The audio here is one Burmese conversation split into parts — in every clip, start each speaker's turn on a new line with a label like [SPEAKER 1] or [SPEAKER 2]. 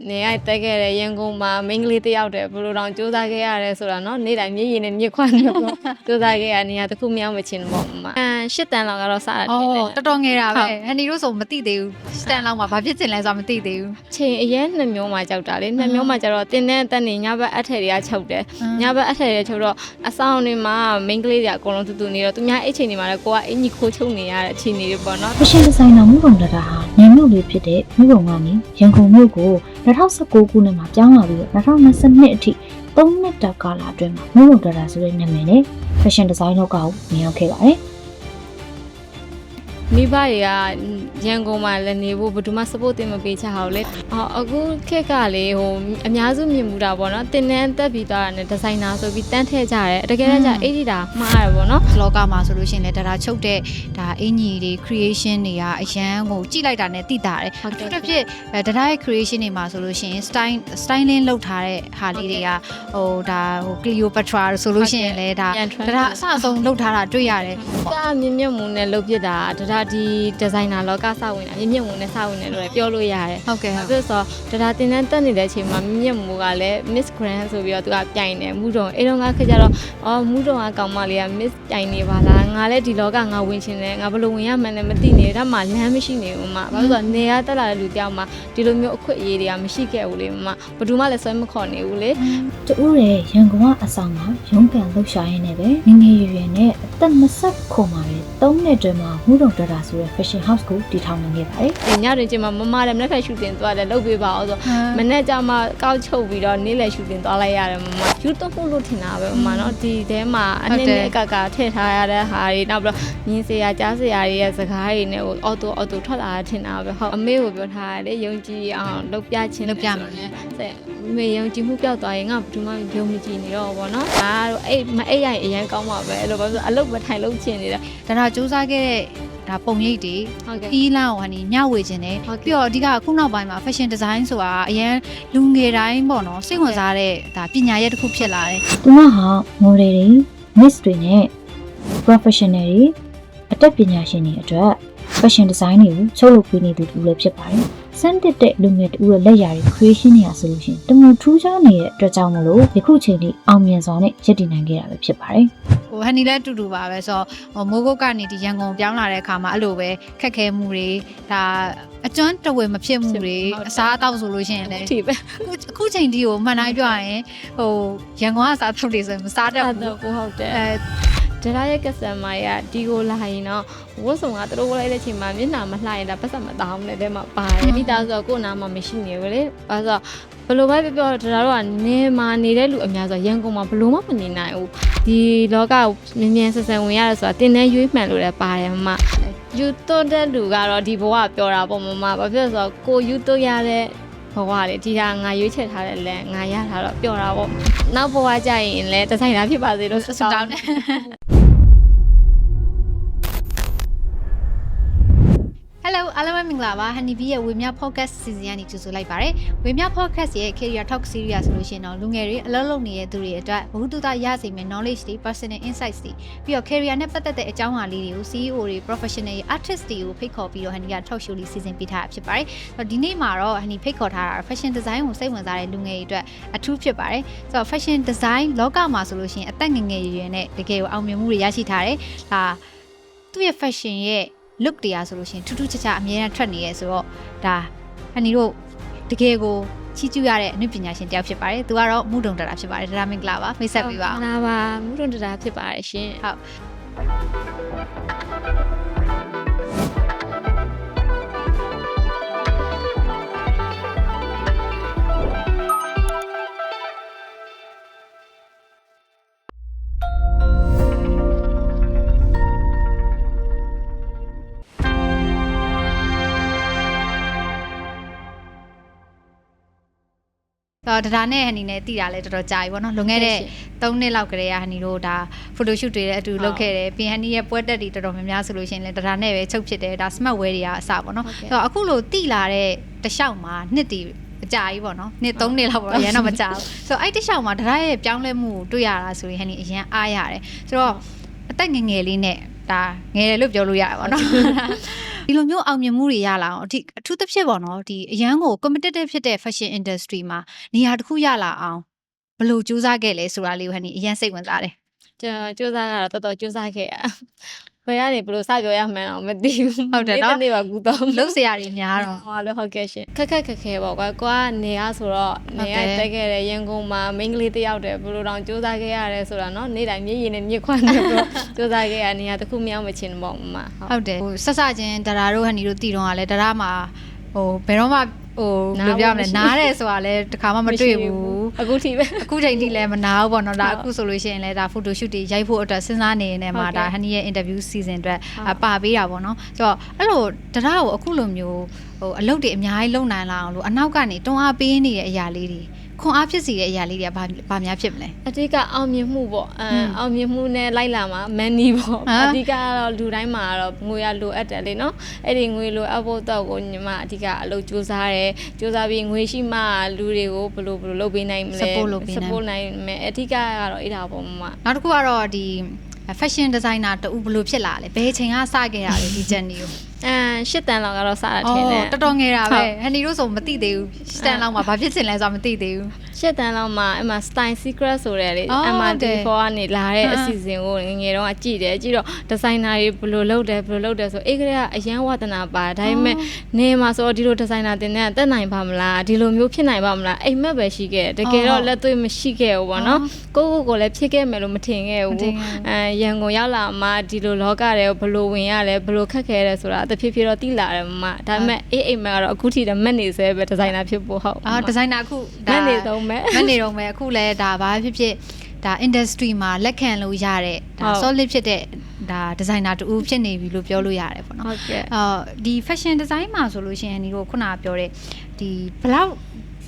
[SPEAKER 1] နေရတက်ခဲ့တဲ့ရန်ကုန်မှာမိန်းကလေးတစ်ယောက်တည်းဘယ်လိုတောင်စူးစမ်းခဲ့ရတယ်ဆိုတာနော်နေ့တိုင်းမြည်ရည်နဲ့မြစ်ခွန်းနဲ့ပေါ့စူးစမ်းခဲ့ရနေရတစ်ခုမရောက်မချင်းပေါ့မ၈တန်လောက်ကတော့စတာတယ်
[SPEAKER 2] တော်တော်ငယ်တာပဲဟန်နီတို့ဆိုမသိသေးဘူးစတန်လောက်မှာဘာဖြစ်ချင်လဲဆိုတာမသိသေးဘူး
[SPEAKER 1] ချိန်အရင်2မျိုးမှကြောက်တာလေ2မျိုးမှကျတော့တင်းတဲ့အတက်နေညဘက်အထက်တွေကချုပ်တယ်ညဘက်အထက်တွေချုပ်တော့အဆောင်တွေမှာမိန်းကလေးတွေအကုန်လုံးတူနေတော့သူများအဲ့ချိန်တွေမှာလည်းကိုကအင်ကြီးခိုးချုပ်နေရတဲ့အခြေအနေတွေပေါ့နော်
[SPEAKER 3] ဖရှင်ဒီဇိုင်နာမှုပုံတတာဟာညမြို့လေးဖြစ်တဲ့မြို့ပုံကနေရန်ကုန်မြို့ကို2019ခုနှစ်မှာပြောင်းလာပြီး2022အထိ3နှစ်တာကာလအတွင်းမှာမြို့ပုံတတာဆိုတဲ့နာမည်နဲ့ဖရှင်ဒီဇိုင်းလောကကိုမြင်ရောက်ခဲ့ပါတယ်
[SPEAKER 1] မိဘတွေကရန်ကုန်မှာလည်းနေဖို့ဘယ်သူမှ support တင်မပေးချအောင်လေအခုခက်ကလေဟိုအများစုမြင်မှုတာပေါ့နော်တင်တန်းတက်ပြီးသွားတာနဲ့ဒီဇိုင်နာဆိုပြီးတန်းထည့်ကြတယ်တကယ်တမ်းကျအဲ့ဒီတာမှားရတယ်ပေါ့နော်
[SPEAKER 2] လောကမှာဆိုလို့ရှိရင်လည်းဒါချုပ်တဲ့ဒါအင်ကြီးတွေ creation တွေကအရန်ကိုကြည့်လိုက်တာနဲ့တိတာတယ်ဟုတ်တယ်ဖြစ်ဒါရဲ့ creation တွေမှာဆိုလို့ရှိရင် styling လုပ်ထားတဲ့ဟာလေးတွေကဟိုဒါဟို Cleopatra ဆိုလို့ရှိရင်လည်းဒါအစအဆုံးလုပ်ထားတာတွေ့ရတယ်
[SPEAKER 1] ကမြင့်မြတ်မှုနဲ့လုပ်ပြတာဒါဒီဒီဇိုင်နာလောကစဝင်တာမြင့်မြတ်မှုနဲ့စဝင်တယ်လို့ပြောလို့ရတယ်
[SPEAKER 2] ဟုတ်ကဲ့
[SPEAKER 1] ဆိုတော့ဒါတင်တန်းတက်နေတဲ့အချိန်မှာမြင့်မြတ်မှုကလည်း Miss Grand ဆိုပြီးတော့သူကပြိုင်တယ်မူတုံအဲ့တော့ငါခကြတော့မူတုံကကောင်မလေးက Miss ပြိုင်နေပါလားငါလည်းဒီလောကငါဝင်ချင်တယ်ငါဘယ်လိုဝင်ရမှန်းလည်းမသိနေဒါမှလမ်းမရှိနေဘူးမဘာလို့ဆိုတော့နေရတက်လာတဲ့လူတယောက်မှဒီလိုမျိုးအခွင့်အရေးတွေကမရှိခဲ့ဘူးလေမဘယ်သူမှလည်းဆွဲမခေါ်နေဘူးလေ
[SPEAKER 3] တူရဲ့ရန်ကုန်ကအဆောင်မှာရုံးကန်လှုပ်ရှားရင်းနဲ့ပဲငငယ်ရွယ်ရွယ်နဲ့အသက်20ခုမှာပဲ3နှစ်တွင်မှာမူတုံတတာဆိုတဲ့ fashion house ကိုတည်ထောင်နိုင်ခဲ့ပါတယ်
[SPEAKER 1] ။ညတွင်ချင်းမှာမမလည်းမနေ့ကရှူတင်သွားတယ်လုပ်ပေးပါအောင်ဆိုမနေ့ကျမှကောက်ချုပ်ပြီးတော့နေ့လည်ရှူတင်သွားလိုက်ရတယ်မမယူတော့ဖို့လို့ထင်တာပဲမမနော်ဒီထဲမှာအနည်းနဲ့ကကထည့်ထားရတဲ့ဟာတွေနောက်ပြီးတော့မြင်းစရာကြားစရာတွေရဲ့စကားတွေနဲ့ဟိုအော်တိုထွက်လာတာထင်တာပဲဟုတ်အမေကိုပြောထားရတယ်ယုံကြည်အောင်လုပ်ပြချင်း
[SPEAKER 2] လုပ်ပြမယ်
[SPEAKER 1] မေယုံကြည်မှုပြောက်သွားရင်ငါဘယ်သူမှယုံမကြည်နေတော့ဘောနော်ဒါတော့အဲ့မအိတ်ရိုင်အရန်ကောင်းပါပဲအဲ့လိုပဲဆိုအလုပ်မထိုင်လုပ်ချင်နေတာ
[SPEAKER 2] ဒါစူးစမ်းခဲ့တဲ့ဒါပုံရိပ်တွေခီးလန်းကိုဟန်နီမျှဝေခြင်းတယ်ပြီးတော့အဓိကခုနောက်ပိုင်းမှာ fashion design ဆိုတာအရင်လူငယ်တိုင်းပေါ့နော်စိတ်ဝင်စားတဲ့ဒါပညာရပ်တစ်ခုဖြစ်လာတယ်
[SPEAKER 3] သူကဟာ model တွေ miss တွေနဲ့ professional တွေအတတ်ပညာရှင်တွေအတွက် fashion design တွေကိုချုပ်လုပ်ပေးနေသူတူလည်းဖြစ်ပါတယ်စမ်းတစ်တဲ့လူငယ်တူရဲ့လက်ရာတွေ creation တွေဟာဆိုလို့ရှိရင်တမန်ထူးခြားနေတဲ့အတွက်ကြောင့်မလို့ယခုချိန်ထိအောင်မြင်စွာနဲ့ရည်တည်နိုင်ခဲ့တာပဲဖြစ်ပါတယ်
[SPEAKER 2] ဟိုဟန်နီလည်းတူတူပါပဲဆိုတော့မိုးကုတ်ကနေဒီရန်ကုန်ပြောင်းလာတဲ့အခါမှာအဲ့လိုပဲခက်ခဲမှုတွေဒါအကျွမ်းတဝေမဖြစ်မှုတွေအစားအသောက်ဆိုလို့ရှိရင်လည်း
[SPEAKER 1] ဒီပဲ
[SPEAKER 2] အခုချိန်ဒီကိုမှန်တိုင်းပြောရရင်ဟိုရန်ကုန်ကအစားအသောက်တွေဆိုရင်မစားတတ်ဘူး
[SPEAKER 1] ဟုတ်တယ်ဒါရရဲ့ကစတမားကဒီကိုလာရင်တော့ဝတ်စုံကသူတို့ဝတ်လိုက်တဲ့အချိန်မှာမျက်နှာမလှရင်ဒါပတ်စံမတောင်းနဲ့တဲ့မှာပါတယ်မိသားစုကကိုယ်နာမှာမရှိနေဘူးလေအဲဆိုဘယ်လိုပဲပြောဒါတော့ကနေမှာနေတဲ့လူအများဆိုရန်ကုန်မှာဘယ်လိုမှမနေနိုင်ဘူးဒီလောကမြင်မြန်ဆန်ဆန်ဝင်ရတယ်ဆိုတာတင်းနဲ့ရွေးမှန်လို့လည်းပါတယ်မယူသွတ်တဲ့လူကတော့ဒီဘဝပြောတာပေါ့မမဘာဖြစ်လို့ဆိုတော့ကိုယူသွတ်ရတဲ့ဘဝလေဒီဟာငါရွေးချယ်ထားတဲ့လဲငါရထားတော့ပြောတာပေါ့နောက်ဘဝကြရင်လည်းတဆိုင်တာဖြစ်ပါစေလို့ဆုတောင်းတယ်
[SPEAKER 2] Hello အားလုံးပဲမင်္ဂလာပါ Honey Bee ရဲ့ဝေမျှ podcast season ကနေကြိုဆိုလိုက်ပါတယ်ဝေမျှ podcast ရဲ့ career talk series ဆိုလို့ရှိရင်တော့လူငယ်တွေအလုပ်လုပ်နေတဲ့သူတွေအတွက်ဘဝတုဒရစေမယ့် knowledge တွေ personal insights တွေပြီးတော့ career နဲ့ပတ်သက်တဲ့အကြောင်းအရာလေးတွေကို CEO တွေ professional တွေ artist တွေကိုဖိတ်ခေါ်ပြီးတော့ Honey က talk show လေး season ပေးထားတာဖြစ်ပါတယ်ဆိုတော့ဒီနေ့မှာတော့ Honey ဖိတ်ခေါ်ထားတာ fashion design ကိုစိတ်ဝင်စားတဲ့လူငယ်တွေအတွက်အထူးဖြစ်ပါတယ်ဆိုတော့ fashion design လောကမှာဆိုလို့ရှိရင်အသက်ငယ်ငယ်ရွယ်နဲ့တကယ်ကိုအောင်မြင်မှုတွေရရှိထားတယ်ဒါသူ့ရဲ့ fashion ရဲ့look တရားဆိုလို့ရှိရင်ထူးထူးခြားခြားအများအားထွက်နေရဲဆိုတော့ဒါဟန်နီတို့တကယ်ကိုချီးကျူးရတဲ့အနုပညာရှင်တယောက်ဖြစ်ပါတယ်သူကတော့မူတုံတတာဖြစ်ပါတယ်ဒါမင်္ဂလာပါမိတ်ဆက်ပေးပါ
[SPEAKER 1] မင်္ဂလာပါမူတုံတတာဖြစ်ပါတယ်ရှင်
[SPEAKER 2] ဟုတ်ဒါနဲ့ဟန်နီနဲ့တည်တာလဲတော်တော်ကြာပြီပေါ့နော်လွန်ခဲ့တဲ့3နှစ်လောက်ကတည်းကဟန်နီတို့ဒါ photo shoot တွေလည်းအတူလုပ်ခဲ့တယ်ပြင်ဟန်နီရဲ့ပွဲတက်တွေတော်တော်များများဆိုလို့ရှိရင်လည်းဒါနဲ့ပဲချုပ်ဖြစ်တယ်ဒါ smart wear တွေကအစပေါ့နော်ဆိုတော့အခုလို့တည်လာတဲ့တခြားမှာနှစ်တည်အကြာကြီးပေါ့နော်နှစ်3နှစ်လောက်ပေါ့ရန်တော့မကြာဘူးဆိုတော့အဲ့တခြားမှာဒါရဲ့ပြောင်းလဲမှုကိုတွေ့ရတာဆိုရင်ဟန်နီအရင်အားရတယ်ဆိုတော့အသက်ငယ်ငယ်လေးနဲ့ဒါငယ်တယ်လို့ပြောလို့ရတယ်ပေါ့နော် ဒီလိုမျိုးအောင်မြင်မှုတွေရလာအောင်ဒီအထူးသဖြင့်ပေါ့နော်ဒီအရန်ကို competitive ဖြစ်တဲ့ fashion industry မှာနေရာတစ်ခုရလာအောင်ဘယ်လိုကြိုးစားခဲ့လဲဆိုတာလေးကိုဟန်နီအရန်စိတ်ဝင်စားတယ်
[SPEAKER 1] ကျွန်တော်စူးစမ်းကတော့တော်တော်စူးစမ်းခဲ့ရဘယ်ကနေဘယ်လိုစပြောရမှန်းတော့မသိဘူး
[SPEAKER 2] ဟုတ်တယ်နော်
[SPEAKER 1] နေ့ပါကူတော့
[SPEAKER 2] လုံးစရာတွေများတော့
[SPEAKER 1] ဟောလို့ဟုတ်ကဲ့ရှင်ခက်ခဲပေါ့ကွာကိုကနေရဆိုတော့နေရတက်ခဲ့တယ်ရန်ကုန်မှာမိန်းကလေးတစ်ယောက်တည်းဘယ်လိုတောင်စူးစမ်းခဲ့ရတယ်ဆိုတာနော်နေ့တိုင်းမျက်ရည်နဲ့မျက်ခွန်းနဲ့တော့စူးစမ်းခဲ့ရနေရတစ်ခုမရောက်မချင်းပေါ့မ
[SPEAKER 2] ဟုတ်တယ်ဟိုဆက်စချင်းဒရာတို့ဟန်နီတို့တည်တော့ကလည်းဒရာမှာဟိုဘယ်တော့မှဟိုဘယ်လိုပြောမလဲနားတယ်ဆိုတာလည်းတခါမှမတွေ့ဘူး
[SPEAKER 1] အခုထိပဲ
[SPEAKER 2] အခုချိန်ထိလည်းမနာဘူးပေါ့နော်ဒါအခုဆိုလို့ရှိရင်လည်းဒါ photo shoot တွေရိုက်ဖို့အတွက်စဉ်းစားနေနေမှာဒါဟန်နီရဲ့ interview season အတွက်ပါပေးတာပေါ့နော်ဆိုတော့အဲ့လိုဒရာကိုအခုလိုမျိုးဟိုအလုပ်တွေအများကြီးလုပ်နိုင်လာအောင်လို့အနောက်ကနေတွန်းအားပေးနေတဲ့အရာလေးတွေခွန်အားဖြစ်စီတဲ့အရာလေးတွေကဘာများဖြစ်မလဲ
[SPEAKER 1] အဓိကအောင်မြင်မှုပေါ့အောင်မြင်မှုနဲ့လိုက်လာမှာမန်နီပေါ့အဓိကကတော့လူတိုင်းမှာတော့ငွေရလိုအပ်တယ်လေနော်အဲ့ဒီငွေလိုအပ်ဖို့တော့ကိုညီမအဓိကအလုပ်စူးစမ်းတယ်စူးစမ်းပြီးငွေရှိမှလူတွေကိုဘယ်လိုလုပ်ပေးနိုင်မလဲ support နိုင်မယ်အဓိကကတော့အဲ့ဒါပေါ့မမ
[SPEAKER 2] နောက်တစ်ခုကတော့ဒီ fashion designer တူဘယ်လိုဖြစ်လာလဲဘယ်ချိန်ကစခဲ့ရလဲဒီ journey ကို
[SPEAKER 1] 8တန်းလောက်ကတော့စတာထင်တယ်
[SPEAKER 2] တော်တော်ငယ်တာပဲဟန်နီတို့ဆိုမသိသေးဘူး8တန်းလောက်မှာဘာဖြစ်ချင်လဲဆိုတာမသိသေးဘူး
[SPEAKER 1] 8တန်းလောက်မှာအမှ style secret ဆိုတဲ့လေ MRT4 ကနေလာတဲ့အစီအစဉ်ကိုငယ်တော့ကြည့်တယ်ကြည့်တော့ designer တွေဘယ်လိုလုပ်တယ်ဆိုအဲ့ကလေးကအရန်ဝါသနာပါဒါပေမဲ့နေမှာဆိုတော့ဒီလို designer တင်တဲ့တက်နိုင်ပါမလားဒီလိုမျိုးဖြစ်နိုင်ပါမလားအိမ်မက်ပဲရှိခဲ့တယ်တကယ်တော့လက်တွေ့မရှိခဲ့ဘူးပေါ့နော်ကိုလည်းဖြစ်ခဲ့မယ်လို့မထင်ခဲ့ဘူးရန်ကုန်ရောက်လာမှဒီလိုလောကတွေဘယ်လိုဝင်ရလဲဘယ်လိုခက်ခဲလဲဆိုတာတဖြည်းဖြည်းတော့တိလာတယ်မမဒါပေမဲ့အိမ်မက်ကတော့အခုထိတော့မက်နေဆဲပဲ designer ဖြစ်ဖို့ဟုတ်
[SPEAKER 2] designer အခုမ
[SPEAKER 1] က်နေတော့မက
[SPEAKER 2] ်နေတော့မယ်အခုလည်းဒါဘာဖြစ်ဒါ industry မှာလက်ခံလို့ရတဲ့ဒါ solid ဖြစ်တဲ့ဒါ designer တူဖြစ်နေပြီလို့ပြောလို့ရတယ်ပေါ့နော်ဟ
[SPEAKER 1] ုတ်ကဲ့
[SPEAKER 2] ဒီ fashion design မှာဆိုလို့ရှိရင်ဒီကိုခုနကပြောတဲ့ဒီဘလောက်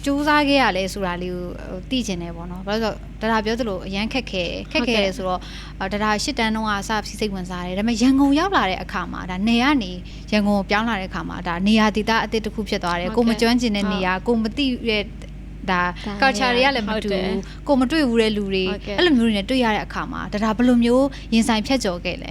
[SPEAKER 2] စူးစမ်းခဲ့ရလဲဆိုတာလေးကိုသိချင်တယ်ပေါ့နော်ဘာလို့ဆိုတော့ဒါပြောသလိုအရန်ခက်ခဲတယ်ဆိုတော့ဒါ8တန်းတော့အစစိတ်ဝင်စားတယ်ဒါပေမဲ့ရန်ကုန်ရောက်လာတဲ့အခါမှာဒါနေရနေရန်ကုန်ကိုပြောင်းလာတဲ့အခါမှာဒါနေရာဒေသအသစ်တစ်ခုဖြစ်သွားတယ်ကိုမကျွမ်းကျင်တဲ့နေရာကိုမသိတဲ့ဒါ culture တွေကလည်းမတူဘူးကိုမတွေ့ဘူးတဲ့လူတွေအဲ့လိုမျိုးတွေနဲ့တွေ့ရတဲ့အခါမှာဒါဘယ်လိုမျိုးရင်ဆိုင်ဖြတ်ကျော်ခဲ့လ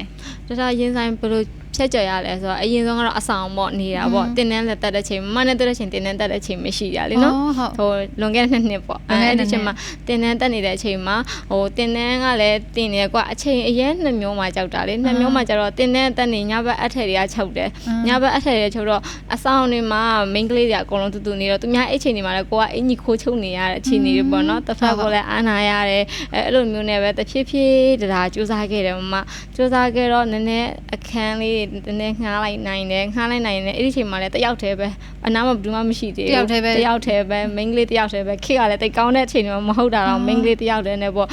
[SPEAKER 2] ဲဒ
[SPEAKER 1] ါရင်ဆိုင်ဘယ်လိုဖြတ်ကျော်ရလဲဆိုတော့အရင်ဆုံးကတော့အဆောင်ပေါ့နေတာပေါ့တင်းနှန်းလက်တက်တဲ့ချိန်မနဲ့တက်တဲ့ချိန်တင်းနှန်းတက်တဲ့ချိန်မရှိရလေနော်ဟိုလွန်ခဲ့တဲ့နှစ်ပေါ့အဲ့ဒီချိန်မှာတင်းနှန်းတက်နေတဲ့အချိန်မှာဟိုတင်းနှန်းကလည်းတင်းနေကွာအချိန်အရင်2မျိုးမှကြောက်တာလေ2မျိုးမှကျတော့တင်းနှန်းတက်နေညဘက်အထက်တွေကချုပ်တယ်ညဘက်အထက်တွေချုပ်တော့အဆောင်တွေမှာမိန်းကလေးတွေအကုန်လုံးတူနေတော့သူများအဲ့ချိန်တွေမှာလည်းကိုကအင်ကြီးခိုးချုပ်နေရတဲ့အခြေအနေတွေပေါ့နော်တစ်ဖက်ကလည်းအာနာရတယ်အဲ့လိုမျိုးနဲ့ပဲတဖြည်းဖြည်းဒါကြိုးစားခဲ့တယ်မကြိုးစားခဲ့တော့နည်းနည်းအခန်းလေးနည်းနည်းငှားလိုက်နိုင်တယ်အဲ့ဒီချိန်မှာလည်းတယောက်တည်းပဲအနားမှာဘယ်သူမှမရှိသေးဘူးတယောက်တည်းပဲမိန်းကလေးတယောက်တည်းပဲခေတ်ကလည်းတိတ်ကောင်းတဲ့အချိန်တွေမဟုတ်တာတော့မိန်းကလေးတယောက်တည်းနဲ့ပေါ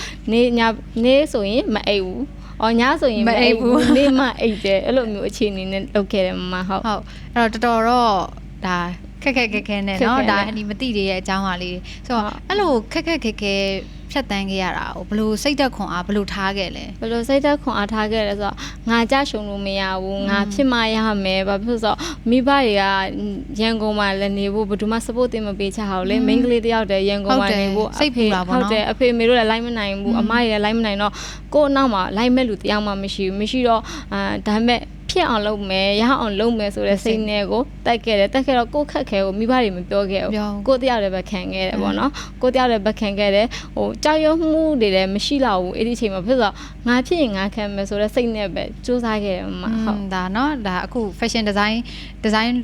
[SPEAKER 1] ့နေဆိုရင်မအိပ်ဘူးညဆိုရင်မအိပ်ဘူးနေ့မှအိပ်တယ်အဲ့လိုမျိုးအခြေအနေနဲ့လုပ်ခဲ့တယ်မမဟုတ်အ
[SPEAKER 2] ဲ့တော့တော်တော့ဒါခက်ခဲနဲ့เนาะဒါအနီမသိသေးတဲ့အကြောင်းပါလေးဆိုတော့အဲ့လိုခက်ခဲဖြတ်တန်းခဲ့ရတာကိုဘလို့စိတ်သက်ခွန်အားဘလို့ထားခဲ့လဲ
[SPEAKER 1] ဘလို့စိတ်သက်ခွန်အားထားခဲ့လဲဆိုတော့ငါကြရှုံလို့မရဘူးငါဖြစ်မှရမယ်ဘာဖြစ်လို့ဆိုတော့မိဘတွေကရန်ကုန်မှာလည်းနေဖို့ဘယ်သူမှ support တင်မပေးချအောင်လေမိန်းကလေးတယောက်တည်းရန်ကုန်မှာနေဖို့စ
[SPEAKER 2] ိတ်ပူတာပေါ့နော်ဟ
[SPEAKER 1] ုတ်တယ်အဖေမေတို့လည်းလိုက်မနိုင်ဘူးအမတွေလည်းလိုက်မနိုင်တော့ကိုယ့်အနောက်မှာလိုက်မဲ့လူတယောက်မှမရှိတော့ဒါပေမဲ့ဖြစ်အောင်လုပ်မယ်ရအောင်လုပ်မယ်ဆိုတဲ့စိတ်နဲ့ကိုတက်ခဲ့တော့ကိုခက်ခဲကိုမိဘတွေမပြောခဲ့ဘူးကိုတရားတွေပဲခံခဲ့တယ်ပေါ့နော်ကိုတရားတွေပဲခံခဲ့တယ်ဟိုကြောက်ရွံ့မှုတွေလည်းမရှိတော့ဘူးအဲ့ဒီအချိန်မှာဖြစ်ဆိုငါဖြစ်ရင်ငါခံမယ်ဆိုတဲ့စိတ်နဲ့ပဲစူးစမ်းခဲ့တယ်မှာဟုတ်
[SPEAKER 2] ဒါနော်ဒါအခု fashion design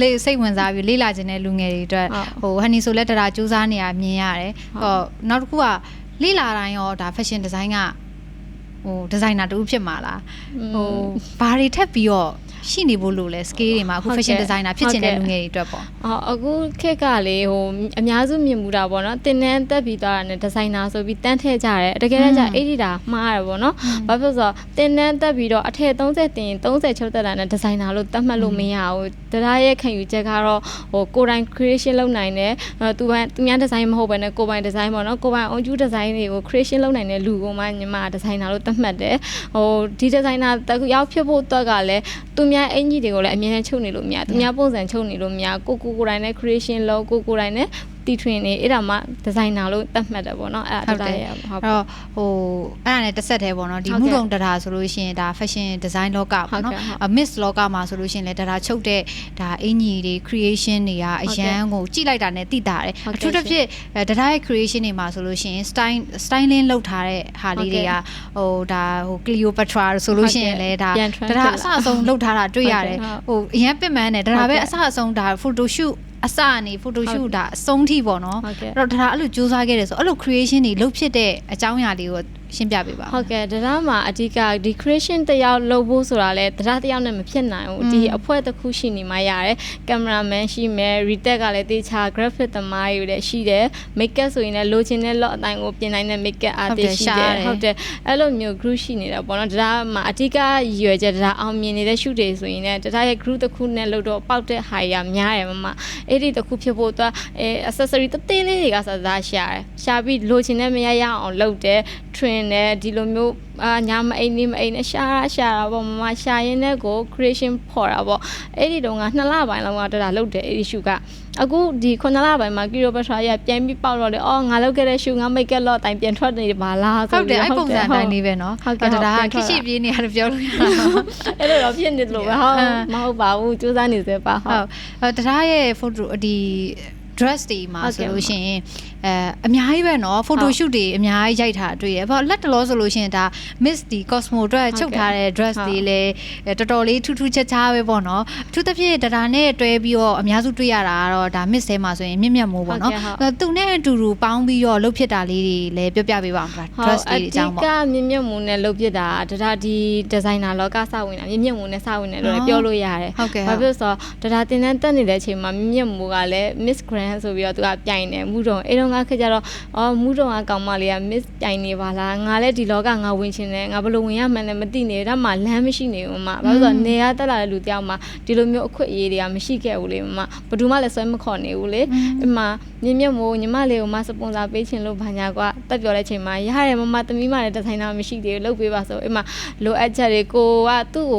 [SPEAKER 2] လေးစိတ်ဝင်စားပြီးလေ့လာခြင်းတဲ့လူငယ်တွေအတွက်ဟိုဟန်နီဆိုလက်တရာစူးစမ်းနေတာမြင်ရတယ်ဟောနောက်တစ်ခုကလေ့လာတိုင်းရောဒါ fashion design ကဟိုဒီဇိုင်နာတူဖြစ်မှာလားဟိုဘာတွေထပ်ပြီးတော့ရှိနေဖို့လို့လဲ scale တွေမှာအခု fashion designer ဖြစ်ချင်တဲ့လူငယ်တွေအတွက်ပေါ့
[SPEAKER 1] အခုခက်ကလေဟိုအများစုမြင်မှုတာပေါ့နော်တင်တန်းတက်ပြီးသွားတာနဲ့ designer ဆိုပြီးတန်းထည့်ကြတယ်တကယ်တမ်းကျအဲ့ဒီတာမှားရတယ်ပေါ့နော်ဘာဖြစ်လို့ဆိုတော့တင်တန်းတက်ပြီးတော့အထက်30တင်30ချုပ်တက်တာနဲ့ designer လို့သတ်မှတ်လို့မရဘူးတရားရဲ့ခံယူချက်ကတော့ဟိုကိုယ်တိုင် creation လုပ်နိုင်တယ်သူများ design မဟုတ်ဘဲနဲ့ကိုယ်ပိုင် design ပေါ့နော်ကိုယ်ပိုင် on you design တွေကို creation လုပ်နိုင်တဲ့လူကမှညီမ designer လို့သတ်မှတ်တယ်ဟိုဒီ designer တခုရောက်ဖြစ်ဖို့အတွက်ကလည်းသူများအင်ကြီးတွေကိုလည်းအမြဲတမ်းချုပ်နေလို့မရသူများပုံစံချုပ်နေလို့မရကိုယ်တိုင်နဲ့ creation လုပ်ကိုယ်တိုင်နဲ့ တီထွင်နေအဲ့ဒါမှဒီဇိုင်နာလို့သတ်မှတ်တယ်ပေါ့နော်အဲ့ဒါတရားဟုတ်အ
[SPEAKER 2] ဲ့တော့ဟိုအဲ့ဒါနဲ့တစ်ဆက်တည်းပေါ့နော်ဒီမှုတုံတရားဆိုလို့ရှိရင်ဒါ fashion design လောကပေါ့နော် miss လောကမှာဆိုလို့ရှိရင်လည်းတရားချုပ်တဲ့ဒါအင်ကြီးတွေ creation တွေကအရန်ကိုကြည့်လိုက်တာနဲ့တိတာတယ်အထူးသဖြင့်တရားရဲ့ creation တွေမှာဆိုလို့ရှိရင် styling လုပ်ထားတဲ့ဟာလေးတွေကဟိုဒါ Cleopatra ဆိုလို့ရှိရင်လည်းဒါတရားအစအဆုံးလုပ်ထားတာတွေ့ရတယ်ဟိုအရန်ပင်ပန်းတယ်ဒါပဲအစအဆုံးဒါ photo shoot အစအနေ photo shoot ဒါအဆုံးထိပေါ့နော်အဲ့တော့ဒါအဲ့လိုစူးစမ်းခဲ့တယ်ဆိုအဲ့လို creation တွေလုပ်ဖြစ်တဲ့အကြောင်းအရာလေးကိုရှင်းပြပေးပါဟ
[SPEAKER 1] ုတ်ကဲ့ဒါမှအဓိကဒီ creation တယောက်လုပ်ဖို့ဆိုတာလဲဒါတယောက်နဲ့မဖြစ်နိုင်ဘူးဒီအဖွဲ့တစ်ခုရှိနေမှရတယ် cameraman ရှိမယ် retake ကလည်းတေချာ graphic သမားတွေလည်းရှိတယ် makeup ဆိုရင်လည်းလိုချင်တဲ့ lot အတိုင်းကိုပြင်နိုင်တဲ့ makeup artist ရှိတယ်ဟုတ်တယ်အဲ့လိုမျိုး group ရှိနေတာပေါ့နော်ဒါမှအဓိကရွယ်ချက်ဒါအောင်မြင်နေတဲ့ shoot တွေဆိုရင်လည်းဒါရဲ့ group တစ်ခုနဲ့လို့တော့ပေါက်တဲ့ဟာရများတယ်မအဲ့ဒီတစ်ခုဖြစ်ဖို့တော့accessory တသေးလေးတွေကစားရှာတယ်ရှာပြီးလိုချင်တဲ့မရရအောင်လုပ်တယ် train နဲ့ဒီလိုမျိုးညာမအိမ်နေမအိမ်နဲ့ရှာတာပေါ့မရှာရင်းနဲ့ကို creation ဖော်တာပေါ့အဲ့ဒီတုန်းက2လပိုင်းလောက်ကတော့ဒါလုပ်တယ်အဲ့ဒီ shoot ကအခုဒီ9လပိုင်းမှာ Cleopatra ရပြန်ပြီးပေါက်တော့လေအော်ငါလုပ်ခဲ့တဲ့ shoot ငါ make up တော့အတိုင်းပြန်ထွက်နေပါလား
[SPEAKER 2] ဆိုပြီးဟုတ်တယ်အဲ့ပုံစံတိုင်းလေးပဲเนาะဟုတ်ကဲ့ဒါခရှိပြေးနေရတယ်ပြောလို့ရတာအ
[SPEAKER 1] ဲ့လိုတော့ဖြစ်နေတယ်လို့ပဲဟုတ်မဟုတ်ပါဘူးစူးစမ်းနေစေပါဟ
[SPEAKER 2] ုတ်တရားရဲ့ photo ဒီ dress တွေမှာဆိုလို့ရှိရင်အများကြီးပဲเนาะ photo shoot တွေအများကြီးရိုက်ထားတွေ့ရဘာလက်တလောဆိုလို့ရှိရင်ဒါ Miss ဒီ Cosmo အတွက်ချုပ်ထားတဲ့ dress တွေလည်းတော်တော်လေးထူးထူးခြားခြားပဲပေါ့เนาะအထူးသဖြင့်ဒါနဲ့တွဲပြီးတော့အများစုတွေ့ရတာကတော့ဒါ Miss ထဲမှာဆိုရင်မြင့်မြတ်မိုးပေါ့เนาะသူနဲ့အတူတူပေါင်းပြီးတော့လှုပ်ဖြစ်တာလေးတွေလည်းပြောပြပေးပါဦးလား dress တွေအကြောင်းပေါ့အ
[SPEAKER 1] ဓိကမြင့်မြတ်မိုးနဲ့လှုပ်ဖြစ်တာဒါဒီ designer လောကစဝင်တာမြင့်မြတ်မိုးနဲ့စဝင်တယ်လို့လည်းပြောလို့ရတယ်ဘာဖြစ်လို့ဆိုတော့ဒါတင်တန်းတက်နေတဲ့အချိန်မှာမြင့်မြတ်မိုးကလည်း Miss Grand ဆိုပြီးတော့သူကပြိုင်တယ်မူတုံအဲ့တော့ငါခက်ကြတော့မူတုံကကောင်မလေးက Miss ပြိုင်နေပါလားငါလည်းဒီလောကငါဝင်ချင်တယ်ငါဘယ်လိုဝင်ရမှန်းလည်းမသိနေဒါမှလမ်းမရှိနေဘူးမဘာလို့ဆိုတော့နေရတက်လာတဲ့လူတယောက်မှဒီလိုမျိုးအခွင့်အရေးတွေကမရှိခဲ့ဘူးလေမဘယ်သူမှလည်းဆွဲမခေါ်နေဘူးလေအမှမြင့်မြတ်မိုးညီမလေးကိုမစပွန်ဆာပေးချင်လို့ဘာညာကွာတက်ပြောတဲ့ချိန်မှာရတယ်မမသမီးမလည်းဒီဇိုင်နာမရှိသေးဘူးလုပ်ပေးပါဆိုအမှလိုအပ်ချက်တွေကိုကသူ့ကိ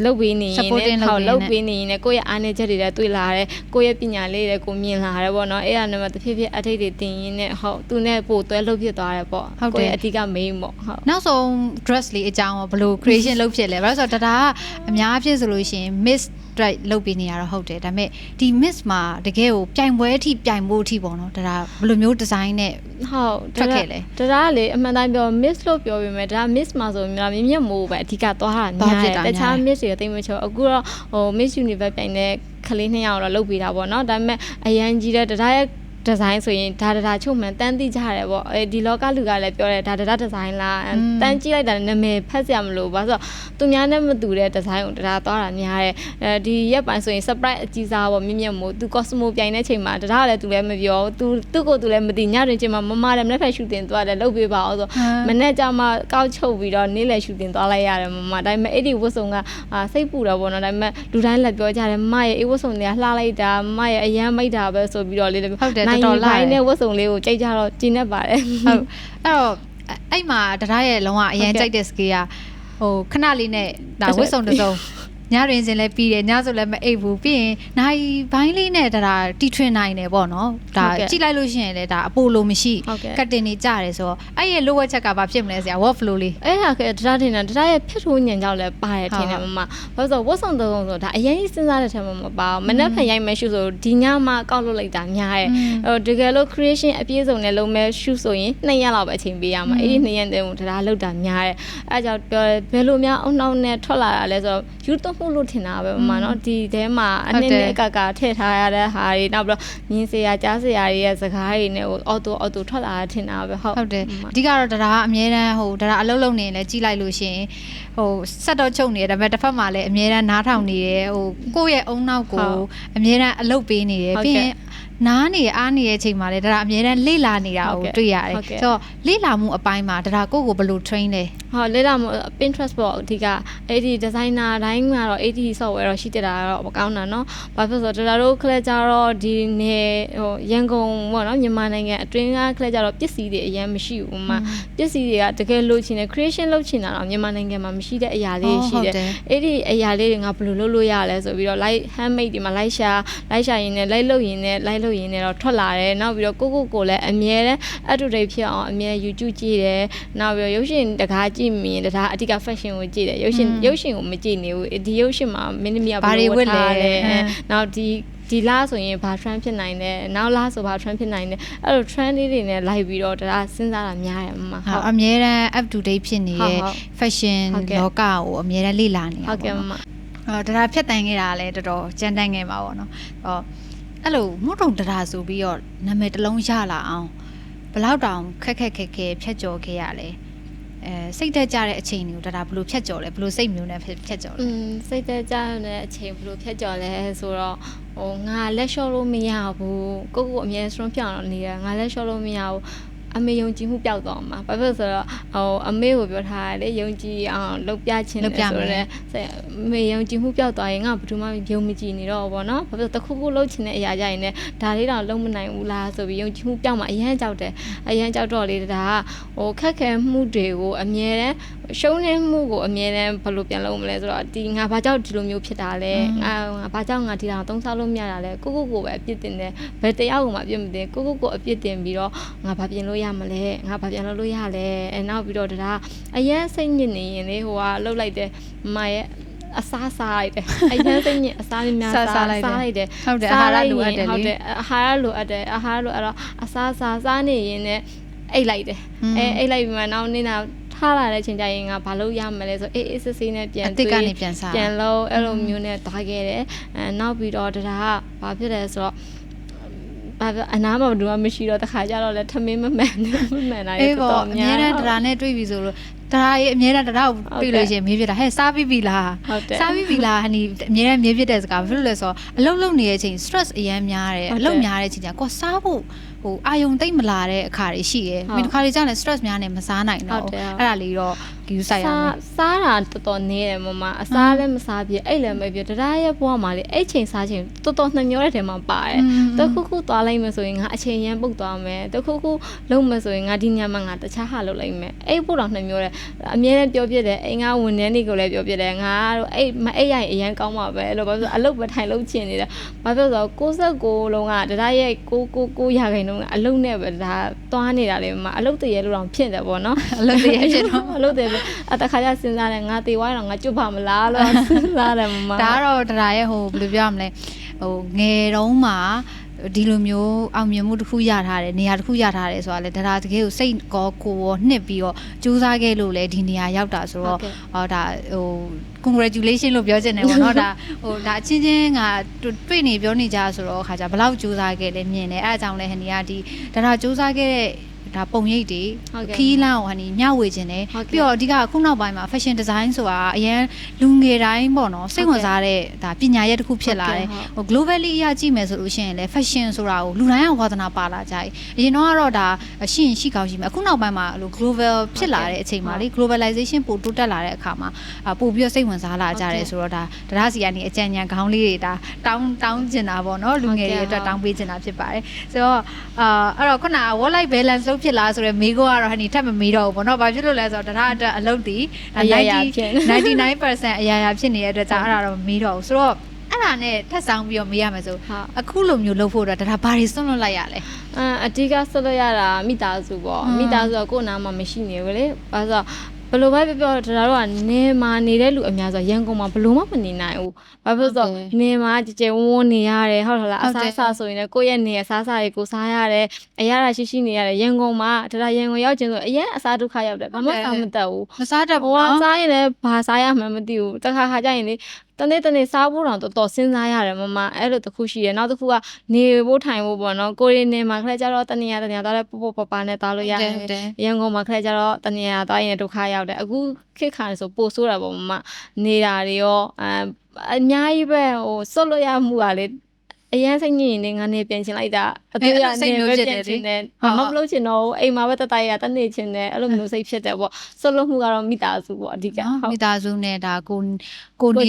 [SPEAKER 1] ုလုတ်ပေးနေရင်လည်းဟောလုတ်ပေးနေရင်လည်းကိုယ့်ရဲ့အားနည်းချက်တွေလည်းတွေ့လာတယ်ကိုယ့်ရဲ့ပညာလေးတွေကိုမြင်လာတယ်ပေါ့နော်အဲ့ဒါနဲ့မှတစ်ဖြည်းဖြည်းအထိတ်တွေတင်ရင်းနဲ့ဟုတ်သူနဲ့ပို့တွဲလုတ်ဖြစ်သွားတယ်ပေါ့ကိုယ့်ရဲ့အဓိက main ပေါ့ဟုတ်
[SPEAKER 2] နောက်ဆုံး dress လေးအကြောင်းဘယ်လို creation လုပ်ဖြစ်လဲဘာလို့ဆိုတော့ဒါကအများအဖြစ်ဆိုလို့ရှိရင် miss right လုပ်ပေးနေရတော့ဟုတ်တယ်ဒါပေမဲ့ဒီ miss မှာတကယ်ကိုပြိုင်ပွဲအထိပြိုင်ဖို့အထိပေါ့နော်ဒါဘယ်လိုမျိုး design နဲ့ဟ
[SPEAKER 1] ုတ်ထ
[SPEAKER 2] ွက်ခဲ့လဲ
[SPEAKER 1] ဒါကလေအမှန်တိုင်းပြော miss လို့ပြောပေမဲ့ဒါ miss မှာဆိုမြင်မြတ်မိုးပဲအဓိကသွားတာများတယ်တခြား miss တွေတိတ်မချောအခုတော့ဟို miss universe ပြိုင်တဲ့ကလေး2ယောက်တော့လုပ်ပေးတာပေါ့နော်ဒါပေမဲ့အရန်ကြီးတဲ့ဒါရဲ့ဒီဇိုင်းဆိုရင်ဒါချုပ်မှန်တန်းသိကြရတယ်ပေါ့အဲဒီလောကလူကလည်းပြောတယ်ဒါဒီဇိုင်းလားတန်းကြည့်လိုက်တာနာမည်ဖတ်စရာမလိုဘာလို့ဆိုတော့သူများနဲ့မတူတဲ့ဒီဇိုင်းကိုဒါသွားတာများတယ်ဒီရက်ပိုင်းဆိုရင် surprise အကြီးစားပေါ့မြင့်မြတ်မို့သူ Cosmo ပြိုင်တဲ့ချိန်မှာဒါလည်းသူလည်းမပြောသူ့ကိုသူလည်းမသိညတွင်ချိန်မှာမမလည်းမနေ့ဖက်ရှူတင်သွားတယ်လုပ်ပေးပါအောင်ဆိုမနေ့ကျမှကောက်ချုပ်ပြီးတော့နေ့လည်ရှူတင်သွားလိုက်ရတယ်မမဒါပေမဲ့အဲ့ဒီဝတ်စုံကစိတ်ပူတော့ပေါ့နော်ဒါပေမဲ့လူတိုင်းလည်းပြောကြတယ်မရဲ့အေးဝတ်စုံတွေကလှလိုက်တာမရဲ့အရန်မိတ်တာပဲဆိုပြီးတော့လေးလည်းဟ
[SPEAKER 2] ုတ်တယ်
[SPEAKER 1] တော်လိုင်းနဲ့ဝတ်စုံလေးကိုကြိတ်ကြတော့ကျင်းနေပါတယ်
[SPEAKER 2] ဟုတ်အဲ့တော့အဲ့မှာတရားရဲ့လုံးဝအရင်ကြိုက်တဲ့ scale ကဟိုခဏလေးနဲ့ဒါဝတ်စုံတစ်စုံညတွင်စင်လည်းပြီးတယ်ညဆိုလည်းမအိပ်ဘူးပြီးရင်နိုင်ဘိုင်းလေးနဲ့ဒါတီထွင်နိုင်တယ်ပေါ့နော်ဒါကြည့်လိုက်လို့ရှိရင်လည်းဒါအပိုလိုမရှိကတ်တင်နေကြတယ်ဆိုတော့အဲ့ရဲ့လိုဝက်ချက်ကဘာဖြစ်မလဲဆရာ work flow လေးအ
[SPEAKER 1] ဲ့ဒါကဒါတင်တာဒါရဲ့ဖြစ်ထိုးညံကြောက်လည်းပါတယ်ထင်တယ်မမဘာလို့ဆိုဝတ်စုံတုံးဆိုဒါအရင်ကြီးစဉ်းစားတဲ့ထဲမှာမပါဘူးမနေ့ဖန်ရိုက်မဲ့ရှူဆိုဒီညမှကောက်လုပ်လိုက်တာများတယ်တကယ်လို့ creation အပြည့်စုံနဲ့လုံးမဲ့ရှူဆိုရင်2ရက်လောက်ပဲအချိန်ပေးရမှာအဲ့ဒီ2ရက်တည်းကိုဒါလောက်တာများတယ်အဲ့ကြောင့်ပြောဘယ်လိုများအုံနောက်နဲ့ထွက်လာတာလဲဆိုတော့ YouTubeဖို့လို့ထင်တာပဲမမနော်ဒီထဲမှာအနည်းနဲ့အကကထည့်ထားရတဲ့ဟာတွေနောက်ပြီးတော့မြင်းစရာကြားစရာတွေရဲ့စကားတွေနဲ့ဟိုအော်တိုထွက်လာတာထင်တာပဲ
[SPEAKER 2] ဟုတ်တယ်အဓိကတော့ဒါကအများတန်းဟိုဒါအလုံးလုံးနေလဲကြီးလိုက်လို့ရှင်ဟိုဆက်တော့ချုပ်နေတယ်ဒါပေမဲ့တစ်ဖက်မှာလည်းအများတန်းနားထောင်နေတယ်ဟိုကိုယ့်ရဲ့အုံနောက်ကိုအများတန်းအလုပ်ပေးနေတယ်ပြီးရင်နားနေအားနေတဲ့အချိန်မှာလေဒါအများတန်းလေ့လာနေတာကိုတွေ့ရတယ်ဆိုတော့လေ့လာမှုအပိုင်းမှာဒါကိုယ့်ကိုဘယ်လို train လဲ
[SPEAKER 1] ဟုတ်လေ့လာမှု Pinterest ပေါ့အဓိကအဲ့ဒီ designer တိုင်းမှာတော့ AD software တော့ရှိတတ်တာတော့မကောင်းတာเนาะဘာဖြစ်လို့ဆိုတော့တို့ခလက်ကြတော့ဒီနေဟိုရန်ကုန်ပေါ့နော်မြန်မာနိုင်ငံအတွင်းကခလက်ကြတော့ပစ္စည်းတွေအရင်မရှိဘူးမှပစ္စည်းတွေကတကယ်လို့ချင်တယ် creation လုပ်ချင်တာတော့မြန်မာနိုင်ငံမှာမရှိတဲ့အရာလေးရှိတယ်အဲ့ဒီအရာလေးတွေငါဘယ်လိုလုပ်လို့ရလဲဆိုပြီးတော့ like handmade ဒီမှာ like ရှာရင်းနဲ့ like လုပ်ရင်းနဲ့ like လို့ရင်းနေတော့ထွက်လာတယ်နောက်ပြီးတော့ကိုလည်းအမြဲတမ်း up to date ဖြစ်အောင်အမြဲ YouTube ကြည့်တယ်နောက်ပြီးတော့ရုပ်ရှင်တကားကြည့်မြင်တကားအဓိက fashion ကိုကြည့်တယ်ရုပ်ရှင်ကိုမကြည့်နေဘူးဒီရုပ်ရှင်မှာမင်းသမီးကဘယ်လိုဝတ်ထားလဲနောက်ဒီလားဆိုရင်ဘာ trend ဖြစ်နိုင်တယ်နောက်လားဆိုဘာ trend ဖြစ်နိုင်တယ်အဲ့လို trend လေးတွေနဲ့လိုက်ပြီးတော့ဒါစဉ်းစားတာများတယ်မမ
[SPEAKER 2] ဟုတ်အမြဲတမ်း up to date ဖြစ်နေတဲ့ fashion လောကကိုအမြဲတမ်းလေ့လာနေရပါဟ
[SPEAKER 1] ုတ်ကဲ့မမ
[SPEAKER 2] ဒါဖြတ်တန်းခဲ့တာလည်းတော်တော်ကြမ်းတမ်းခဲ့ပါဘောနော်အဲ့လိုမုတ်တုံတရာဆိုပြီးတော့နာမည်တစ်လုံးရလာအောင်ဘယ်လောက်တောင်ခက်ဖြတ်ကျော်ခဲ့ရလဲစိတ်တက်ကြတဲ့အချိန်တွေကိုဒါဘယ်လိုဖြတ်ကျော်လဲဘယ်လိုစိတ်မျိုးနဲ့ဖြတ်ကျော်လဲ
[SPEAKER 1] စိတ်တက်ကြတဲ့အချိန်ဘယ်လိုဖြတ်ကျော်လဲဆိုတော့ငါလက်လျှော့လို့မရဘူးကိုအမြဲ strong ပြောင်းနေတယ်ငါလက်လျှော့လို့မရဘူးအမေယုံကြည်မှုပျောက်သွားမှာဘာဖြစ်လို့ဆိုတော့အမေကိုပြောထားတယ်ယုံကြည်အောင်လုပ်ပြခြင်းဆိုတော့အမေယုံကြည်မှုပျောက်သွားရင်ငါဘယ်သူမှယုံမကြည်နေတော့ဘောနော်ဘာဖြစ်လို့တခုခုလုပ်ချင်တဲ့အရာကြရင်လည်းဒါလေးတော့လုံးမနိုင်ဘူးလားဆိုပြီးယုံကြည်မှုပျောက်မှာအရန်ကြောက်တယ်အရန်ကြောက်တော့လေဒါကခက်ခဲမှုတွေကိုအမြဲတမ်းရှုံးနေမှုကိုအမြဲတမ်းဘယ်လိုပြန်လုပ်မလဲဆိုတော့ဒီငါဘာကြောက်ဒီလိုမျိုးဖြစ်တာလဲငါဘာကြောင့်ငါဒီတော့သုံးစားလို့မရတာလဲကိုပဲအပြစ်တင်တယ်ဘယ်တရားကိုမှအပြစ်မတင်ကိုအပြစ်တင်ပြီးတော့ငါဘာပြင်လို့ရမလဲငါဘာပြန်လုပ်လို့ရလဲနောက်ပြီးတော့ဒါအရန်စိတ်ညစ်နေရင်လေဟိုကလှုပ်လိုက်တယ်မရဲ့အစားစားလိုက်တယ်အရန်စိတ်ညစ်အစားများစားလိုက်တယ်ဟ
[SPEAKER 2] ုတ်တယ်အာဟာရလိုအပ်တယ်လေ
[SPEAKER 1] ဟုတ်တယ်အာဟာရလိုအပ်တယ်အာဟာရလိုအဲ့တော့အစားစားနေရင်လည်းအိတ်လိုက်တယ်အိတ်လိုက်ပြီးမှနောက်နေ့နောက်ထားလာတဲ့ချိန်ကျရင်ငါဘာလို့ရမလဲဆိုအေးစစ်စစ်နဲ့ပြန်တ
[SPEAKER 2] ွေးပ
[SPEAKER 1] ြန်လို့အဲ့လိုမျိုးနဲ့သွားခဲ့တယ်နောက်ပြီးတော့ဒါကဘာဖြစ်လဲဆိုတော့အနားမှာဘူးမရှိတော့တခါကြတော့လဲထမင်းမမှန်တာရေတော်တ
[SPEAKER 2] ော်များအများတရာနဲ့တွေးပြီးဆိုလို့တရာရေအများတရာကိုတွေ့လို့ရှင်မေးပြတာဟဲ့စားပြီးပြီလားစားပြီးပြီလားဟနီအများမေးပြတဲ့စကားဘာလို့လဲဆိုတော့အလုံးလုံးနေတဲ့အချိန် stress အများများတယ်အလုံးများတဲ့အချိန်ကျကိုစားဖို့အာယုံသိမ့်မလာတဲ့အခါတွေရှိတယ်။ဒီခါလေးကျရင် stress များနေမစားနိုင်တော့အဲ့ဒါလေးတော့ယူဆိုင်ရမယ်
[SPEAKER 1] ။စားတာတော်တော်နေတယ်မမအစားလည်းမစားပြည့်အဲ့လည်းမပြည့်တရားရဲ့ဘဝမှာလေအဲ့ချိန်စားချိန်တော်တော်နှမျောတဲ့ထဲမှာပါတယ်။တခုခုသွားလိုက်မှဆိုရင်ငါအချိန်ရန်ပုတ်သွားမယ်။တခုခုလုံးမှဆိုရင်ငါဒီညမှာငါတခြားဟာလုပ်လိုက်မယ်။အဲ့ပို့တော့နှမျောတယ်။အမြဲတမ်းပြောပြတယ်အိမ်ကဝန်ထမ်းတွေကိုလည်းပြောပြတယ်ငါတို့အဲ့မအဲ့ရရင်အရန်ကောင်းမှာပဲအဲ့လိုဘာလို့အလုပ်ပဲထိုင်လုပ်ချင်နေတယ်။ဘာဖြစ်လို့ဆိုတော့69လုံးကတရားရဲ့9ရာခိုင်နှုန်းအလုပ်နဲ့ပဲဒါသွားနေတာလေမအလုပ်တရေလို့တော့ဖြစ်တယ်ပေါ့နော်အ
[SPEAKER 2] လုပ်တရေဖြစ်တော့အ
[SPEAKER 1] လုပ်တရေတခါကျစဉ်းစားတယ်ငါတေဝိုင်းတော့ငါကျွတ်ပါမလားလို့စဉ်းစားတယ်မ
[SPEAKER 2] ဒါကတော့တရားရဲ့ဘယ်လိုပြောရမလဲငယ်တုန်းမှာဒီလိုမျိုးအောင်မြင်မှုတစ်ခုရထားတယ်နေရာတစ်ခုရထားတယ်ဆိုတာလေဒါတကယ်ကိုစိတ်ကောကိုရောနှစ်ပြီးတော့ကြိုးစားခဲ့လို့လေဒီနေရာရောက်တာဆိုတော့ဒါcongratulation လို့ပြောချင်တယ်ပေါ့နော်ဒါဒါအချင်းချင်းကတွေ့နေပြောနေကြဆိုတော့ခါကြဘယ်လောက်ကြိုးစားခဲ့လဲမြင်တယ်အဲ့အကြောင်းလဲဟန်နီကဒီဒါကြိုးစားခဲ့တဲ့ဒါပုံရိပ်တွေခီးလန်းကိုဟန်နီမျှဝေခြင်းတယ်ပြီးတော့အဓိကခုနောက်ပိုင်းမှာ fashion design ဆိုတာအရင်လူငယ်တိုင်းပေါ့နော်စိတ်ဝင်စားတဲ့ဒါပညာရပ်တစ်ခုဖြစ်လာတယ်globally အရာကြည့်မယ်ဆိုလို့ရှိရင်လည်း fashion ဆိုတာကိုလူတိုင်းကဝါသနာပါလာကြတယ်အရင်တော့ကတော့ဒါရှိကောင်းရှိမယ်အခုနောက်ပိုင်းမှာအဲ့လို global ဖြစ်လာတဲ့အချိန်မှာလေ globalization ပိုတိုးတက်လာတဲ့အခါမှာပို့ပြီးတော့စိတ်ဝင်စားလာကြတယ်ဆိုတော့ဒါတရားစီကနေအကြံဉာဏ်ခေါင်းလေးတွေဒါတောင်းကျင်တာပေါ့နော်လူငယ်တွေအတွက်တောင်းပေးကျင်တာဖြစ်ပါတယ်ဆိုတော့အဲ့တော့ခုနက work life balance လို့ဖြစ်လာဆိုတော့မိကိုကတော့ဟန်နီထပ်မမေးတော့ဘူးပေါ့နော်ဘာဖြစ်လို့လဲဆိုတော့တရားအတွက်အလုပ်တည်99% အရာဖြစ်နေတဲ့အတွက်ကြောင့်အဲ့ဒါတော့မမေးတော့ဘူးဆိုတော့အဲ့ဒါနဲ့ထပ်ဆောင်ပြီးတော့မေးရမယ်ဆိုအခုလိုမျိုးလုပ်ဖို့တော့ဒါဘာတွေစွန့်လွတ်လိုက်ရလဲ
[SPEAKER 1] အဓိကစွန့်လွတ်ရတာမိသားစုပေါ့မိသားစုကကိုယ်နာမှာမရှိနေဘူးလေဘာလို့ဘယ်လိုပဲပြောဒါတို့ကနေမှာနေတဲ့လူအများဆိုရန်ကုန်မှာဘယ်လိုမှမနေနိုင်ဘူးဘာဖြစ်လို့နေမှာကြဲဝန်းနေရတယ်ဟုတ်လားအစားစားဆိုရင်လည်းကိုယ့်ရဲ့နေအစားစားတွေကိုစားရတယ်အရာရှိနေရတယ်ရန်ကုန်မှာဒါရန်ကုန်ရောက်ခြင်းဆိုအရင်အစားဒုက္ခရောက်တယ်ဘာမှစားမတတ်ဘူး
[SPEAKER 2] မစားတတ်ဘူး
[SPEAKER 1] စားရင်လည်းဘာစားရမှန်းမသိဘူးတခါကြရင်လေတနေ့စားဖို့တော့တော်စဉ်းစားရတယ်မမအဲ့လိုတစ်ခုရှိတယ်နောက်တစ်ခုကနေဖို့ထိုင်ဖို့ပေါ့နော်ကိုရီနေမှာခက်ကြတော့တနေရာသွားလဲပို့ပပနဲ့သွားလို့ရတယ်ရန်ကုန်မှာခက်ကြတော့တနေရာသွားရင်ဒုက္ခရောက်တယ်အခုခေတ်ခါဆိုပို့ဆိုးတာပေါ့မမနေတာတွေရောအများကြီးပဲစွတ်လို့ရမှုကလေအရန်စိတ်ညစ်နေငါနေပြန်ချင်လိုက်တာအ
[SPEAKER 2] တွေ့အကြုံပဲပြန်ချင်တ
[SPEAKER 1] ယ်ဘာမှမလုပ်ချင်တော့အိမ်မှာပဲတတရတနေချင်တယ်အဲ့လိုမျိုးစိတ်ဖြစ်တယ်ပေါ့စွတ်လို့မှုကတော့မိသားစုပေါ့အဓိက
[SPEAKER 2] မိသားစုနဲ့ဒါကိုန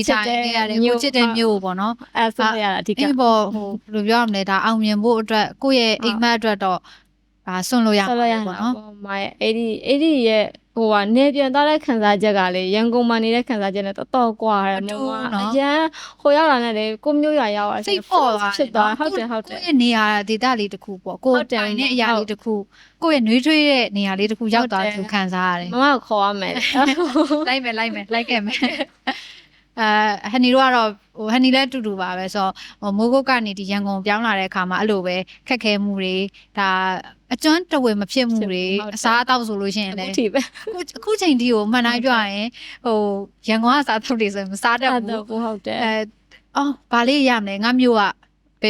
[SPEAKER 2] ေထိုင်နေရတယ်ကိုချစ်တဲ့မျိုးပေါ့နော်အ
[SPEAKER 1] ဲ့ဆိုရတာအဓိက
[SPEAKER 2] အဲ့ပေါ့ဘယ်လိုပြောရမလဲဒါအောင်မြင်ဖို့အတွက်ကိုယ့်ရဲ့အိမ်မက်အတွက်တော့စွန့်လို့ရ
[SPEAKER 1] ပါပေါ့နော်မရဲ့အဲ့ဒီရဲ့ ဟိုကနေပြန်သွားတဲ့ခံစားချက်ကလေရန်ကုန်မှာနေတဲ့ခံစားချက်နဲ့တော်ကွာတယ်မမအရန်ဟိုရောက်လာတဲ့လေကိုမျိုးရွာရောက်
[SPEAKER 2] စိတ်ပေါ်သွား
[SPEAKER 1] ဖြစ်သွားဟုတ်တယ်
[SPEAKER 2] ကိုယ့်ရဲ့နေရာဒေသလေးတစ်ခုပေါ့ကိုယ်တိုင်တဲ့အရာလေးတစ်ခုကိုယ့်ရဲ့နှွေးထွေးတဲ့နေရာလေးတစ်ခုရောက်သွားသူခံစားရတယ်
[SPEAKER 1] မမကိုခေါ်ရမယ်
[SPEAKER 2] လိုက်ခဲ့မယ်ဟန်နီတို့ကတော့ဟိုဟန်နီလည်းအတူတူပါပဲဆိုတော့မိုးကုတ်ကနေဒီရန်ကုန်ပြောင်းလာတဲ့အခါမှာအဲ့လိုပဲခက်ခဲမှုတွေဒါအကျွမ်းတဝေမဖြစ်မှုတွေအစားအသောက်ဆိုလို့ရှိရင်လည်း
[SPEAKER 1] ဒီပဲ
[SPEAKER 2] အခုချိန်ဒီကိုမှန်တိုင်းပြောရရင်ဟိုရန်ကုန်ကအစားအသောက်တွေဆိုရင်မစားတတ်ဘူး
[SPEAKER 1] ဟုတ်တယ်
[SPEAKER 2] အော်ဗာလေးရမယ်ငါမျိုးက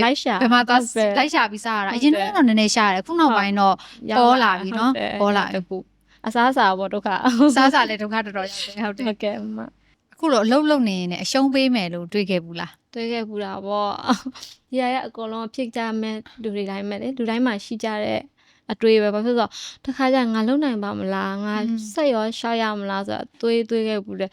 [SPEAKER 1] လိုက်ရှာ
[SPEAKER 2] ဘယ်မှာသွားလိုက်ရှာပြီးစားရတာအရင်ကတော့နည်းနည်းရှာတယ်ခုနောက်ပိုင်းတော့ပေါ်လာပြီနော်ပေါ်လာပြီ
[SPEAKER 1] အစားအစာပေါ့ဒုက္ခ
[SPEAKER 2] စားစားလည်းဒုက္ခတော်တော်ရောက်တယ်ဟုတ်တယ်
[SPEAKER 1] ဟုတ်ကဲ့မ
[SPEAKER 2] အခုတော့အလုပ်လုပ်နေရင်အရှုံးပေးမယ်လို့တွေးခဲ့ဘူးလား
[SPEAKER 1] တွေ့ခဲ့ပူတာပေါ့ဒီရအကုန်လုံးဖြစ်ကြမဲ့လူတွေတိုင်းမဲ့လေလူတိုင်းမှာရှိကြတဲ့အတွေ့ပဲဘာဖြစ်လို့တခါကျငါလုံနိုင်ပါမလားငါဆက်ရောရှောက်ရမလားဆိုတော့တွေးခဲ့ပူတယ်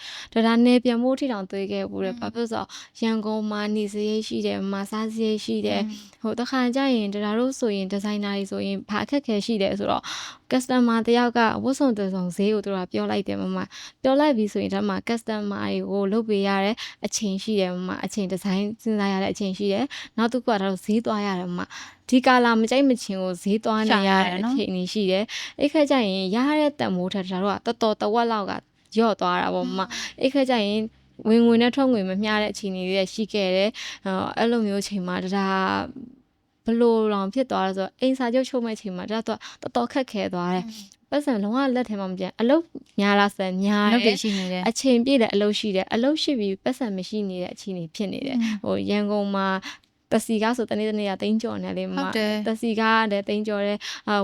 [SPEAKER 1] ဒါနေပြန်ဖို့ထိတောင်တွေးခဲ့ပူတယ်ဘာဖြစ်လို့ရန်ကုန်မှာနေစရိတ်ရှိတယ်မစားစရိတ်ရှိတယ်ဟိုတခါကျရင်ဒါတို့ဆိုရင်ဒီဇိုင်နာတွေဆိုရင်ဘာအခက်ခဲရှိတယ်ဆိုတော့ customer တယောက်ကဝတ်စုံတစုံဈေးကိုသူကပြောလိုက်တယ်မမပြောလိုက်ပြီဆိုရင်ဒါမှ customer တွေကိုလုပ်ပေးရတဲ့အချိန်ရှိတယ်မမအချိန်ဒီဇိုင်းစဉ်းစားရတဲ့အချိန်ရှိတယ်နောက်တစ်ခုကဒါတို့ဈေးသွားရတယ်မမဒီကာလာမကြိုက်မချင်ကိုဈေးသွားနေရတဲ့အချိန်ကြီးရှိတယ်အဲ့ခါကျရင်ရတဲ့တန်မိုးထက်ဒါတို့ကတော်တဝက်လောက်ကရော့သွားတာပေါ့မမအဲ့ခါကျရင်ဝင်ငွေနဲ့ထွက်ငွေမမျှတဲ့အချိန်တွေရှိခဲ့တယ်အဲ့လိုမျိုးချိန်မှာဒါဘလို့လောင်ဖြစ်သွားလဲဆိုတော့အိမ်စာချုပ်ချုပ်မဲ့ချိန်မှာဒါတော့တော်တော်ခက်ခဲသွားတယ်ပတ်စံလုံးဝလက်ထဲမှာမပြန်အလုပ်ညာလားဆန်ညာ
[SPEAKER 2] လုပ်တယ်ရှိနေတယ်
[SPEAKER 1] အချိန်ပြည့်တဲ့အလုပ်ရှိတယ်အလုပ်ရှိပြီးပတ်စံမရှိနေတဲ့အချိန်တွေဖြစ်နေတယ်ဟိုရန်ကုန်မှာတစီကားဆိုတနေ့ကတိန်းကြော်နေလေမမတစီကားလည်းတိန်းကြော်တယ်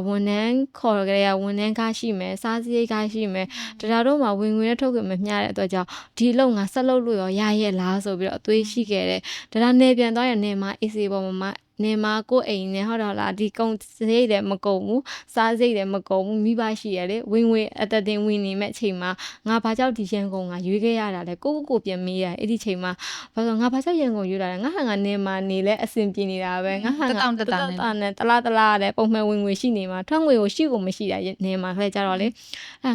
[SPEAKER 1] ဝန်ထမ်းခေါ်ကြရဝန်ထမ်းကားရှိမယ်စားစရိတ်ကားရှိမယ်ဒါတို့မှာဝင်ငွေနဲ့ထုတ်ခွင့်မမျှတဲ့အတွက်ကြောင့်ဒီအလုပ်ငါဆက်လုပ်လို့ရောရရဲ့လားဆိုပြီးတော့အသွေးရှိခဲ့တယ်ဒါနေပြန်သွားရနေမှာအေးစေပေါ်မှာနေမှာကိုအိမ်နဲ့ဟုတ်တော့လားဒီကုံစရိတ်လည်းမကုန်ဘူးစားစရိတ်လည်းမကုန်ဘူးမိဘရှိရလေဝင်ငွေအတတင်ဝင်နေမဲ့အချိန်မှာငါဘာကြောင့်ဒီရန်ကုန်ကရွေးခဲ့ရတာလဲကိုပြန်မေးရအဲ့ဒီချိန်မှာဘာလို့ငါဘာကြောင့်ရန်ကုန်ရွေးလာလဲငါဟာငါနေမှာနေလဲအဆင်ပြေနေတာပဲငါဟာငါနဲ့တလားတဲ့ပုံမှန်ဝင်ငွေရှိနေမှာထွက်ငွေကိုရှိကိုမရှိတာနေမှာခဲကြတော့လေ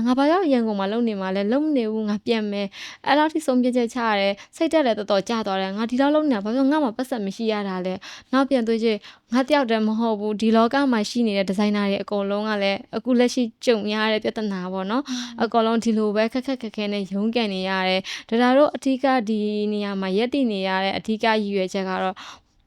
[SPEAKER 1] ငါဘာကြောင့်ရန်ကုန်မှာလုံနေမှာလဲလုံနေဘူးငါပြန်မယ်အဲ့လောက်ထိဆုံးပြချက်ချရတယ်စိတ်တက်လည်းတော်တော်ကြသွားတယ်ငါဒီလောက်လုံနေတာဘာလို့ငါမှပတ်သက်မရှိရတာလဲနောက်ပြန်ငါတယောက်တည်းမဟုတ်ဘူးဒီလောကမှာရှိနေတဲ့ဒီဇိုင်နာတွေအကုန်လုံးကလည်းအခုလက်ရှိကြုံရတဲ့ပြဿနာပေါ့နော်အကုန်လုံးဒီလိုပဲခက်ခဲနဲ့ရုန်းကန်နေရတယ်ဒါတို့အထူးကဒီနေရာမှာရက်တည်နေရတဲ့အထူးကရည်ရွယ်ချက်ကတော့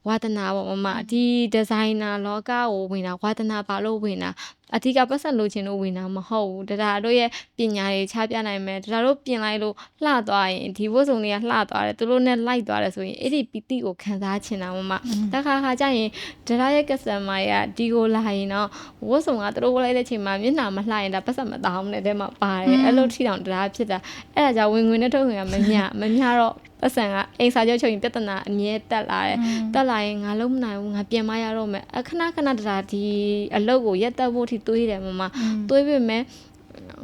[SPEAKER 1] ဝါသနာပေါ့မမဒီဒီဇိုင်နာလောကကိုဝင်တာဝါသနာပါလို့ဝင်တာအထူးကပတ်စံလိုချင်လို့ဝင်တာမဟုတ်ဘူးဒါတို့ရဲ့ပညာတွေချပြနိုင်မယ်ဒါတို့ပြင်လိုက်လို့လှသွားရင်ဒီဝတ်စုံတွေကလှသွားတယ်သူတို့နဲ့လိုက်သွားတယ်ဆိုရင်အဲ့ဒီပီတိကိုခံစားချင်တာမမတခါကျရင်ဒါရဲ့ customer ကဒီကိုလာရင်တော့ဝတ်စုံကသူတို့ဝတ်လိုက်တဲ့ချိန်မှာမျက်နှာမလှရင်ဒါပတ်စံမတောင်းနဲ့တဲ့မှာပါတယ်အဲ့လိုထိတောင်ဒါဖြစ်တာအဲ့ဒါကြောင့်ဝင်ငွေနဲ့ထုတ်ငွေကမမျှတော့ပတ်စံကအိမ်စာချုပ်ချုပ်ရင်ပြဿနာအမြဲတက်လာတယ်တက်လာရင်ငါလုံးမနိုင်ဘူးငါပြန်မရတော့မယ်အခဏဒါဒီအလုပ်ကိုရက်တက်ဖို့ထိတွေးတယ်မမတွေးပြီမဲ့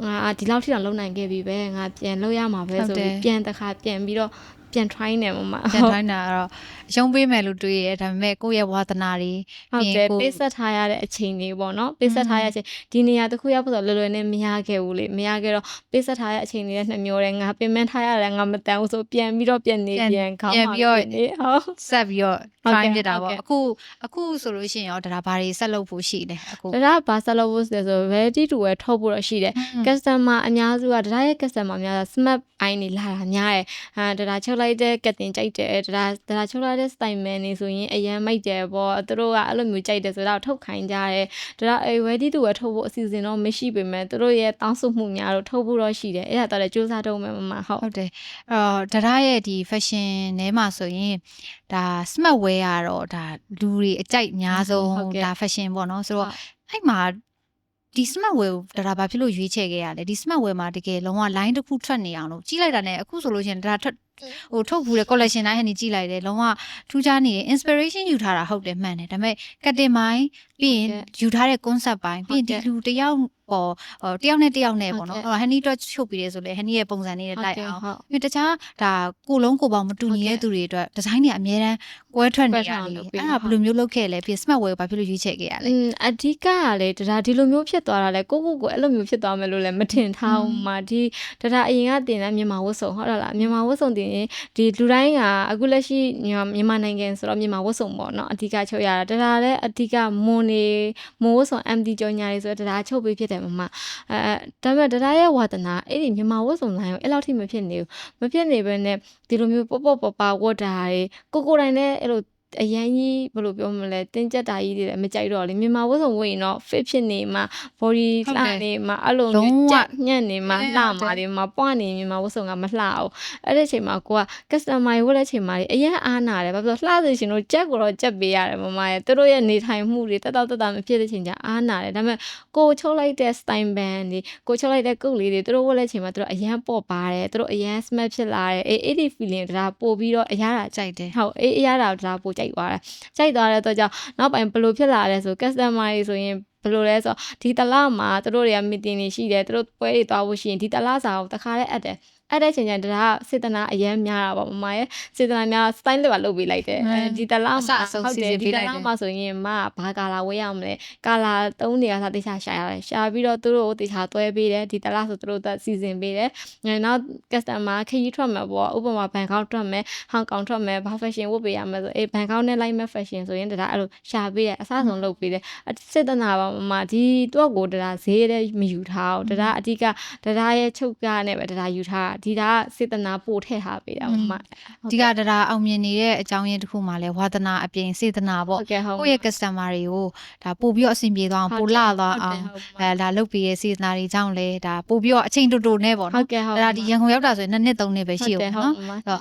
[SPEAKER 1] ငါဒီလောက်ထိတောင်လုံနိုင်ခဲ့ပြီပဲငါပြန်လုပ်ရမှာပဲဆိုပြီးပြန်တစ်ခါပြန်ပြီးတော့ပြန် try နေမမ
[SPEAKER 2] ပြန် try တာကတော့ရုံးပေးမယ်လို့တွေးရဲဒါပေမဲ့ကိုယ့်ရဲ့ဝါသနာတွေ
[SPEAKER 1] ဟုတ်တယ်ပေးဆက်ထားရတဲ့အချိန်တွေပေါ့နော်ပေးဆက်ထားရတဲ့အချိန်ဒီနေရာတစ်ခုရောက်ဖို့ဆိုလွယ်လွယ်နဲ့မရခဲ့ဘူးလေမရခဲ့တော့ပေးဆက်ထားရတဲ့အချိန်တွေနဲ့နှမျိုးတယ်ငါပင်ပန်းထားရတယ်ငါမတန်ဘူးဆိုပြန်ပြီးတော့ပြန်နေပြန်ခေါင်းပါဟုတ်
[SPEAKER 2] ဆက်ပြီးတော့ try ဖြစ်တာပေါ့အခုဆိုလို့ရှိရင်ရောဒါဘာတွေဆက်လုပ်ဖို့ရှိလဲအခု
[SPEAKER 1] ဒါဘာဆက်လုပ်ဖို့ဆို ready to wear ထုတ်ဖို့တော့ရှိတယ် customer အများစုကဒါရဲ့ customer များတာ smart eye နေလာတာများတယ်ဒါချုပ်လိုက်တဲ့ကတင်ကြိုက်တယ်ဒါချုပ်လိုက်တဲ့ style man နေဆိုရင်အရန်မိုက်တယ်ပေါ့သူတို့ကအဲ့လိုမျိုးကြိုက်တယ်ဆိုတော့ထုတ်ခိုင်းကြတယ်ဒါ ready to wear ထုတ်ဖို့အစီအစဉ်တော့မရှိပေမဲ့သူတို့ရဲ့တောင်းဆိုမှုများတော့ထုတ်ဖို့တော့ရှိတယ်အဲ့ဒါတော့လည်းစူးစမ်းတော့မယ်မမ
[SPEAKER 2] ဟုတ်တယ်ဒါရဲ့ဒီ fashion ထဲမှာဆိုရင်ဒါ smart wear ကတော့ဒါလူတွေအကြိုက်အများဆုံးဒါ fashion ပေါ့နော်ဆိုတော့အဲ့မှာဒီ smart wear ကိုဒါဘာဖြစ်လို့ရွေးချယ်ခဲ့ရလဲဒီ smart wear မှာတကယ်လုံးဝ line တစ်ခုထွက်နေအောင်လို့ကြီးလိုက်တာ ਨੇ အခုဆိုလို့ရှိရင်ဒါထွက်ဟိုထုတ်ဘူးလေ collection တိုင်းဟန်ကြီးလိုက်တယ်လုံးဝထူးခြားနေတယ် inspiration ယူထားတာဟုတ်တယ်မှန်တယ်ဒါပေမဲ့ cutting မိုင်း ပြီးရင်ယူထားတဲ့ concept ပိုင်းပြီးရင်ဒီလူတယောက်ပေါ်တယောက်နဲ့တယောက်နဲ့ပေါ့နော်ဟန်နီအတွက်ချုပ်ပြီးရဲဆိုလေဟန်နီရဲ့ပုံစံလေးနဲ့လိုက်အောင်ပြီးတခြားဒါကိုလုံးကိုပေါင်းမတူညီတဲ့သူတွေအတွက်ဒီဇိုင်းတွေအများတန်းကွဲထွက်နေရတယ်အဲ့ဒါဘယ်လိုမျိုးလုပ်ခဲ့လဲပြီး smart way ကိုဘာဖြစ်လို့ရွေးချယ်ခဲ့ရလဲ
[SPEAKER 1] အဓိကကလည်းဒါဒီလိုမျိုးဖြစ်သွားတာလဲကိုအဲ့လိုမျိုးဖြစ်သွားမယ်လို့လည်းမထင်ထားဘူးမှာဒီဒါအရင်ကတင်တဲ့မြန်မာဝတ်စုံဟုတ်လားမြန်မာဝတ်စုံတင်ရင်ဒီလူတိုင်းကအခုလက်ရှိမြန်မာနိုင်ငံဆိုတော့မြန်မာဝတ်စုံပေါ့နော်အဓိကချုပ်ရတာဒါလည်းအဓိကမွန်ဝတ်စုံ MD ကြော်ညာတွေဆိုတော့ဒါချုပ်ပေးဖြစ်တယ်မမဒါပေမဲ့ဒါရဲ့ဝါသနာအဲ့ဒီမြန်မာဝတ်စုံတိုင်းကိုအဲ့လောက်ထိမဖြစ်နေဘူးမဖြစ်နေဘဲနဲ့ဒီလိုမျိုးပေါ့ပါဝတ်တာတွေကိုတိုင်းနဲ့အဲ့လိုအရန်ကြီးဘယ်လိုပြောမလဲတင်းကျပ်တာကြီးတွေလည်းမကြိုက်တော့လေမြန်မာဝတ်စုံဝတ်ရင်တော့ fit ဖြစ်နေမှာ body လှနေမှာအဲ့လိုမျိုးကြက်ညံ့နေမှာလှမှာတွေမှာပွားနေမြန်မာဝတ်စုံကမလှအောင်အဲ့ဒီအချိန်မှာကိုက customer ဝတ်တဲ့အချိန်မှာအရန်အားနာတယ်ဘာဖြစ်လို့လှစေရှင်တို့ကြက်ကိုတော့ကြက်ပေးရတယ်မမရဲ့သူတို့ရဲ့နေထိုင်မှုတွေတက်မဖြစ်တဲ့ချိန်ကျအားနာတယ်ဒါပေမဲ့ကိုချုပ်လိုက်တဲ့ style band တွေကိုချုပ်လိုက်တဲ့ကုတ်လေးတွေသူတို့ဝတ်တဲ့အချိန်မှာသူတို့အရန်ပေါ့ပါတယ်သူတို့အရန် smart ဖြစ်လာတယ်အဲ့ဒီ feeling ဒါပို့ပြီးတော့အရသာကြိုက်တယ်ဟုတ်အရသာဒါပို့ကြိုက်သွားတဲ့အတွက်ကြောင့်နောက်ပိုင်းဘယ်လိုဖြစ်လာလဲဆို customer တွေဆိုရင်ဘယ်လိုလဲဆိုဒီတလမှာသူတို့တွေက meeting တွေရှိတယ်သူတို့ပွဲတွေသွားဖို့ရှိရင်ဒီတလစာကိုတခါတည်းအပ်တယ်အဲ့တဲ့ချိန်ကျဒါကစေတနာအရင်များတာပေါ့မမရဲ့စေတနာများ style တွေပါလုပ်ပေးလိုက်တယ်ဒီတလမှာဟုတ်တယ်ဒီတလမှာဆိုရင်မဘာကာလာဝေးရမလဲကာလာ3နေရာသာတေချာရှာရတယ်ရှာပြီးတော့သူတို့ကိုတေချာတွဲပေးတယ်ဒီတလဆိုသူတို့သက်စီစဉ်ပေးတယ်နောက် customer ခရီးထွက်မှာပေါ့ဥပမာဘန်ကောက်ထွက်မယ်ဟောင်ကောင်ထွက်မယ်ဘာ fashion ဝတ်ပေးရမယ်ဆိုဘန်ကောက်နဲ့လိုက်မဲ့ fashion ဆိုရင်ဒါအဲ့လိုရှာပေးတယ်အစားဆုံးလုပ်ပေးတယ်စေတနာပါမမဒီတော့ကိုဒါဈေးတဲ့မယူထားဘူးဒါအဓိကဒါရဲ့ချုပ်ကနဲ့ပဲဒါယူထားဒီဒါစေတနာပို့ထည့်ထားပေးတာမ
[SPEAKER 2] ဒီကဒါအောင်မြင်နေတဲ့အကြောင်းရင်းတစ်ခုမှလဲဝါသနာအပြင်စေတနာပေါ့ကိုယ့်ရဲ့ customer တွေကိုဒါပို့ပြီးတော့အဆင်ပြေသွားအောင်ပို့လာသွားအောင်ဒါလုပ်ပြီးရဲ့စေတနာတွေကြောင့်လဲဒါပို့ပြီးတော့အချိန်တိုနဲ့ပေါ့နော်ဒါဒီရန်ကုန်ရောက်တာဆိုရင်2နှစ်3နှစ်ပဲရှိဦးနော်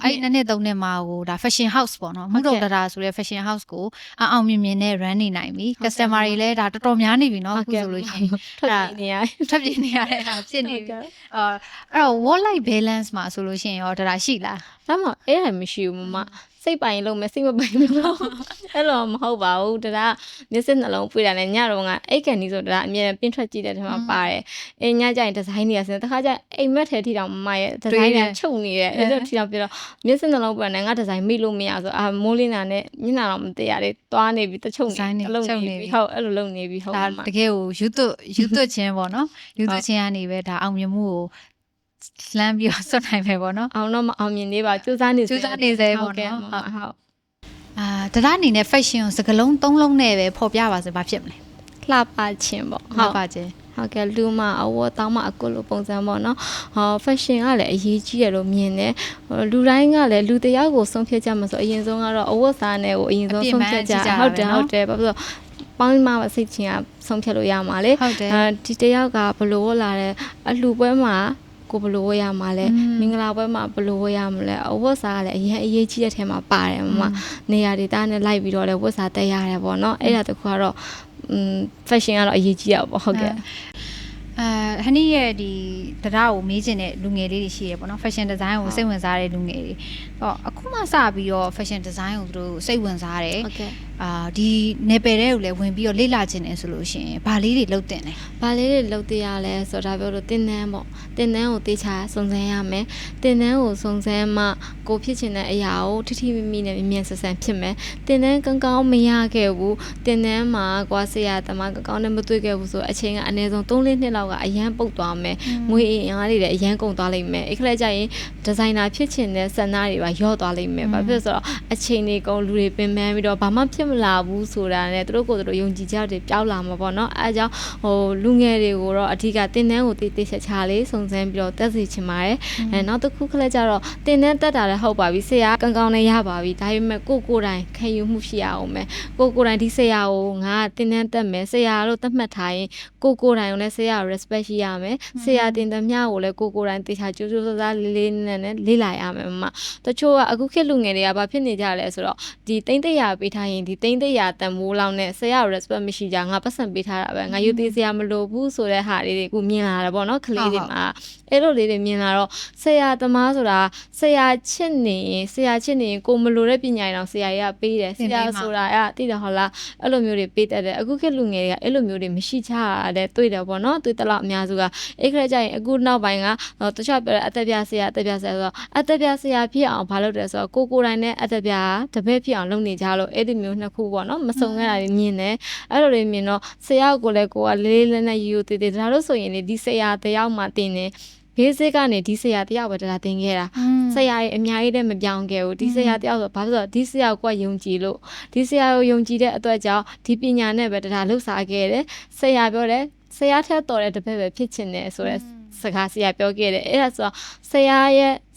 [SPEAKER 2] အဲ့2နှစ်3နှစ်မှာဟိုဒါ fashion house ပေါ့နော်မဟုတ်တော့ဒါဆိုရဲ fashion house ကိုအောင်မြင်နဲ့ run နေနိုင်ပြီ customer တွေလဲဒါတော်တော်များနေပြီနော်အခုဆိုလို့ရှိရင်ထွက်ပြေးနေရတဲ့ဟာဖြစ်နေပြီအဲ့တော့ work life balance မှာဆိုလို့ရှိရင်ရောဒါရှိလား
[SPEAKER 1] ဒါမှအဲ့ဒါမရှိဘူးမမစိတ်ပိုင်လုံးမယ်စိတ်မပိုင်ဘူးအဲ့လိုမဟုတ်ပါဘူးဒါမျက်စိနှလုံးပွေတာနဲ့ညတော့ကအိတ်ကန်ကြီးဆိုဒါအမြဲပင်းထွက်ကြည့်တဲ့ထဲမှာပါတယ်အင်းညကျရင်ဒီဇိုင်းတွေကစင်တခါကျအိမ်မက်ထဲထိတောင်မမရဲ့ဒီဇိုင်းတွေချုပ်နေတယ်အဲ့လိုထိတောင်ပြတော့မျက်စိနှလုံးပွေနဲ့ငါဒီဇိုင်းမိလို့မရဆိုမိုးလင်းတာနဲ့မျက်နှာတော့မတည့်ရလေသွားနေပြီတချုပ်နေလုံးနေပြီဟုတ်အဲ့လိုလုံးနေပြီဟုတ်
[SPEAKER 2] ဒါတကယ်ကိုယူသွတ်ချင်းပေါ့နော်ယူသွတ်ချင်းကနေပဲဒါအောင်မြင်မှုကိုလမ်းပြီးတော့ဆွတ်နိုင်ပဲပေါ့နော်
[SPEAKER 1] အောင်တော့မအောင်မြင်သေးပါစူးစမ်းနေစေ
[SPEAKER 2] ပေါ့နော်ဟုတ်ဒါအနေနဲ့ fashion ကိုစကလုံး3လုံးနဲ့ပဲဖော်ပြပါစေဘာဖြစ်မလဲ
[SPEAKER 1] လှပခြင်းပေါ့
[SPEAKER 2] လှပခြင်း
[SPEAKER 1] ဟုတ်ကဲ့လူမအဝတ်တောင်းမအကုလိုပုံစံပေါ့နော်fashion ကလည်းအရေးကြီးတယ်လို့မြင်တယ်လူတိုင်းကလည်းလူတယောက်ကိုဆုံးဖြတ်ကြမှာဆိုအရင်ဆုံးကတော့အဝတ်စားနဲ့ကိုအရင်ဆုံးဆုံးဖြတ်ကြဟုတ်တယ်ဘာဖြစ်လို့ပေါင်းမစိတ်ချင်းကဆုံးဖြတ်လို့ရမှာလေဒီတယောက်ကဘလို့ဝတ်လာတဲ့အလှပွဲမှာကိုဘလို့ဝတ်ရမှာလဲမင်္ဂလာပွဲမှာဘလို့ဝတ်ရမှာလဲအဝတ်စားကလည်းအရင်အရေးကြီးတဲ့ထဲမှာပါတယ်မမနေရာဒေသနဲ့လိုက်ပြီးတော့လည်းဝတ်စားတက်ရတယ်ပေါ့နော်အဲ့ဒါတခုကတော့fashion ကတော့အရေးကြီးတာပေါ့ဟုတ်ကဲ့
[SPEAKER 2] ဟန်နီရဲ့ဒီတရားကိုမေးချင်တဲ့လူငယ်လေးတွေရှိရပေါ့နော် fashion design ကိုစိတ်ဝင်စားတဲ့လူငယ်တွေအခုမှစပြီးတော့ fashion design ကိုသူတို့စိတ်ဝင်စားတယ်ဒီနယ်ပယ်တွေကိုလည်းဝင်ပြီးတော့လေ့လာခြင်းတယ်ဆိုလို့ရှိရင်ဘာလေးတွေလုပ်တင်လဲ
[SPEAKER 1] ဘာလေးတွေလုပ်တင်ရလဲဆိုတော့ဒါပြောလို့တင်တန်းပေါ့တင်တန်းကိုတေချာစုံစမ်းရမယ်တင်တန်းကိုစုံစမ်းမှကိုဖြစ်ချင်တဲ့အရာကိုထိမိနဲ့မြန်ဆန်ဆန်ဖြစ်မယ်တင်တန်းကောင်းမရခဲ့ဘူးတင်တန်းမှာကွာဆရာတမကောင်းနဲ့မတွေ့ခဲ့ဘူးဆိုအချိန်ကအနည်းဆုံး3-4နှစ်လောက်ကအရန်ပုတ်သွားမယ်ငွေအင်အားတွေလည်းအရန်ကုန်သွားလိမ့်မယ်အဲ့ခလက်ကျရင်ဒီဇိုင်နာဖြစ်ချင်တဲ့စံနာတွေပါရော့သွားလိမ့်မယ်ဘာဖြစ်လို့ဆိုတော့အချိန်တွေကုန်လူတွေပင်ပန်းပြီးတော့ဘာမှဖြစ်မလာဘူးဆိုတာနဲ့သူတို့ကိုယ်သူတို့ယုံကြည်ကြတွေပြောင်းလာမှာပေါ့နော်အဲအကြောင်းလူငယ်တွေကိုတော့အဓိကတင်တန်းကိုတေးချက်ချလေးစုံစမ်းပြီးတော့တက်စီချင်ပါတယ်နောက်တစ်ခုခလက်ကျတော့တင်တန်းတက်တာလည်းဟုတ်ပါပြီဆရာကောင်းနဲ့ရပါပြီဒါပေမဲ့ကိုယ်တိုင်ခံယူမှုရှိရအောင်မယ်ကိုယ်တိုင်ဒီဆရာကိုငါတင်တန်းတက်မယ်ဆရာလို့သတ်မှတ်ထားရင်ကိုယ်တိုင်ကိုလည်းဆရာကို respect ရှိ ရှိရမယ်ဆရာတင်သမျှကိုလည်းကိုယ်တိုင်တေချာကြိုးကြိုးစားစားလေးနဲ့လေ့လာရမယ်မတချို့ကအခုခေတ်လူငယ်တွေကဘာဖြစ်နေကြလဲဆိုတော့ဒီတိမ့်သိရပေးထားရင်ဒီတိမ့်သိရတန်မိုးလောက်နဲ့ဆရာ respect မရှိကြငါပတ်စံပေးထားတာပဲငါယူသေးစရာမလိုဘူးဆိုတဲ့ဟာလေးတွေကိုမြင်လာတာပေါ့နော်ကလေးတွေမှာအဲ့လိုလေးတွေမြင်လာတော့ဆရာသမားဆိုတာဆရာချစ်နေရင်ကိုမလိုတဲ့ပညာရေးတော့ဆရာကြီးကပေးတယ်ဆရာဆိုတာကသိတယ်ဟုတ်လားအဲ့လိုမျိုးတွေပေးတတ်တယ်အခုခေတ်လူငယ်တွေကအဲ့လိုမျိုးတွေမရှိချရတဲ့တွေ့တယ်ပေါ့နော်တွေ့တလောက်အများစုကအဲ့ခရက်ကြရင်အခုနောက်ပိုင်းကတခြားပြောတဲ့အသက်ပြဆရာဆိုတော့အသက်ပြဆရာဖြစ်အောင်ဘာလုပ်တယ်ဆိုတော့ကိုယ်တိုင်နဲ့အသက်ပြတပည့်ဖြစ်အောင်လုပ်နေကြလို့အဲ့ဒီမျိုးနှစ်ခုပေါ့နော်မစုံခဲ့တာတွေမြင်တယ်အဲ့လိုတွေမြင်တော့ဆရာကိုလည်းကိုကလေးလေးနဲ့ယူသေးဒါလို့ဆိုရင်လေဒီဆရာတယောက်မှတင်နေbasic ကနေဒီဆရာတယောက်ပဲဒါတင်ခဲ့တာဆရာရဲ့အများကြီးတည်းမပြောင်းခဲ့ဘူးဒီဆရာတယောက်ဆိုဘာလို့ဆိုတော့ဒီဆရာကိုယုံကြည်လို့ဒီဆရာကိုယုံကြည်တဲ့အတွက်ကြောင့်ဒီပညာနဲ့ပဲဒါလှုပ်ရှားခဲ့တယ်ဆရာပြောတယ်ဆရာထက်တော်တဲ့တပည့်ပဲဖြစ်ချင်တယ်ဆိုတော့စကားဆရာပြောခဲ့တယ်အဲ့ဒါဆိုတော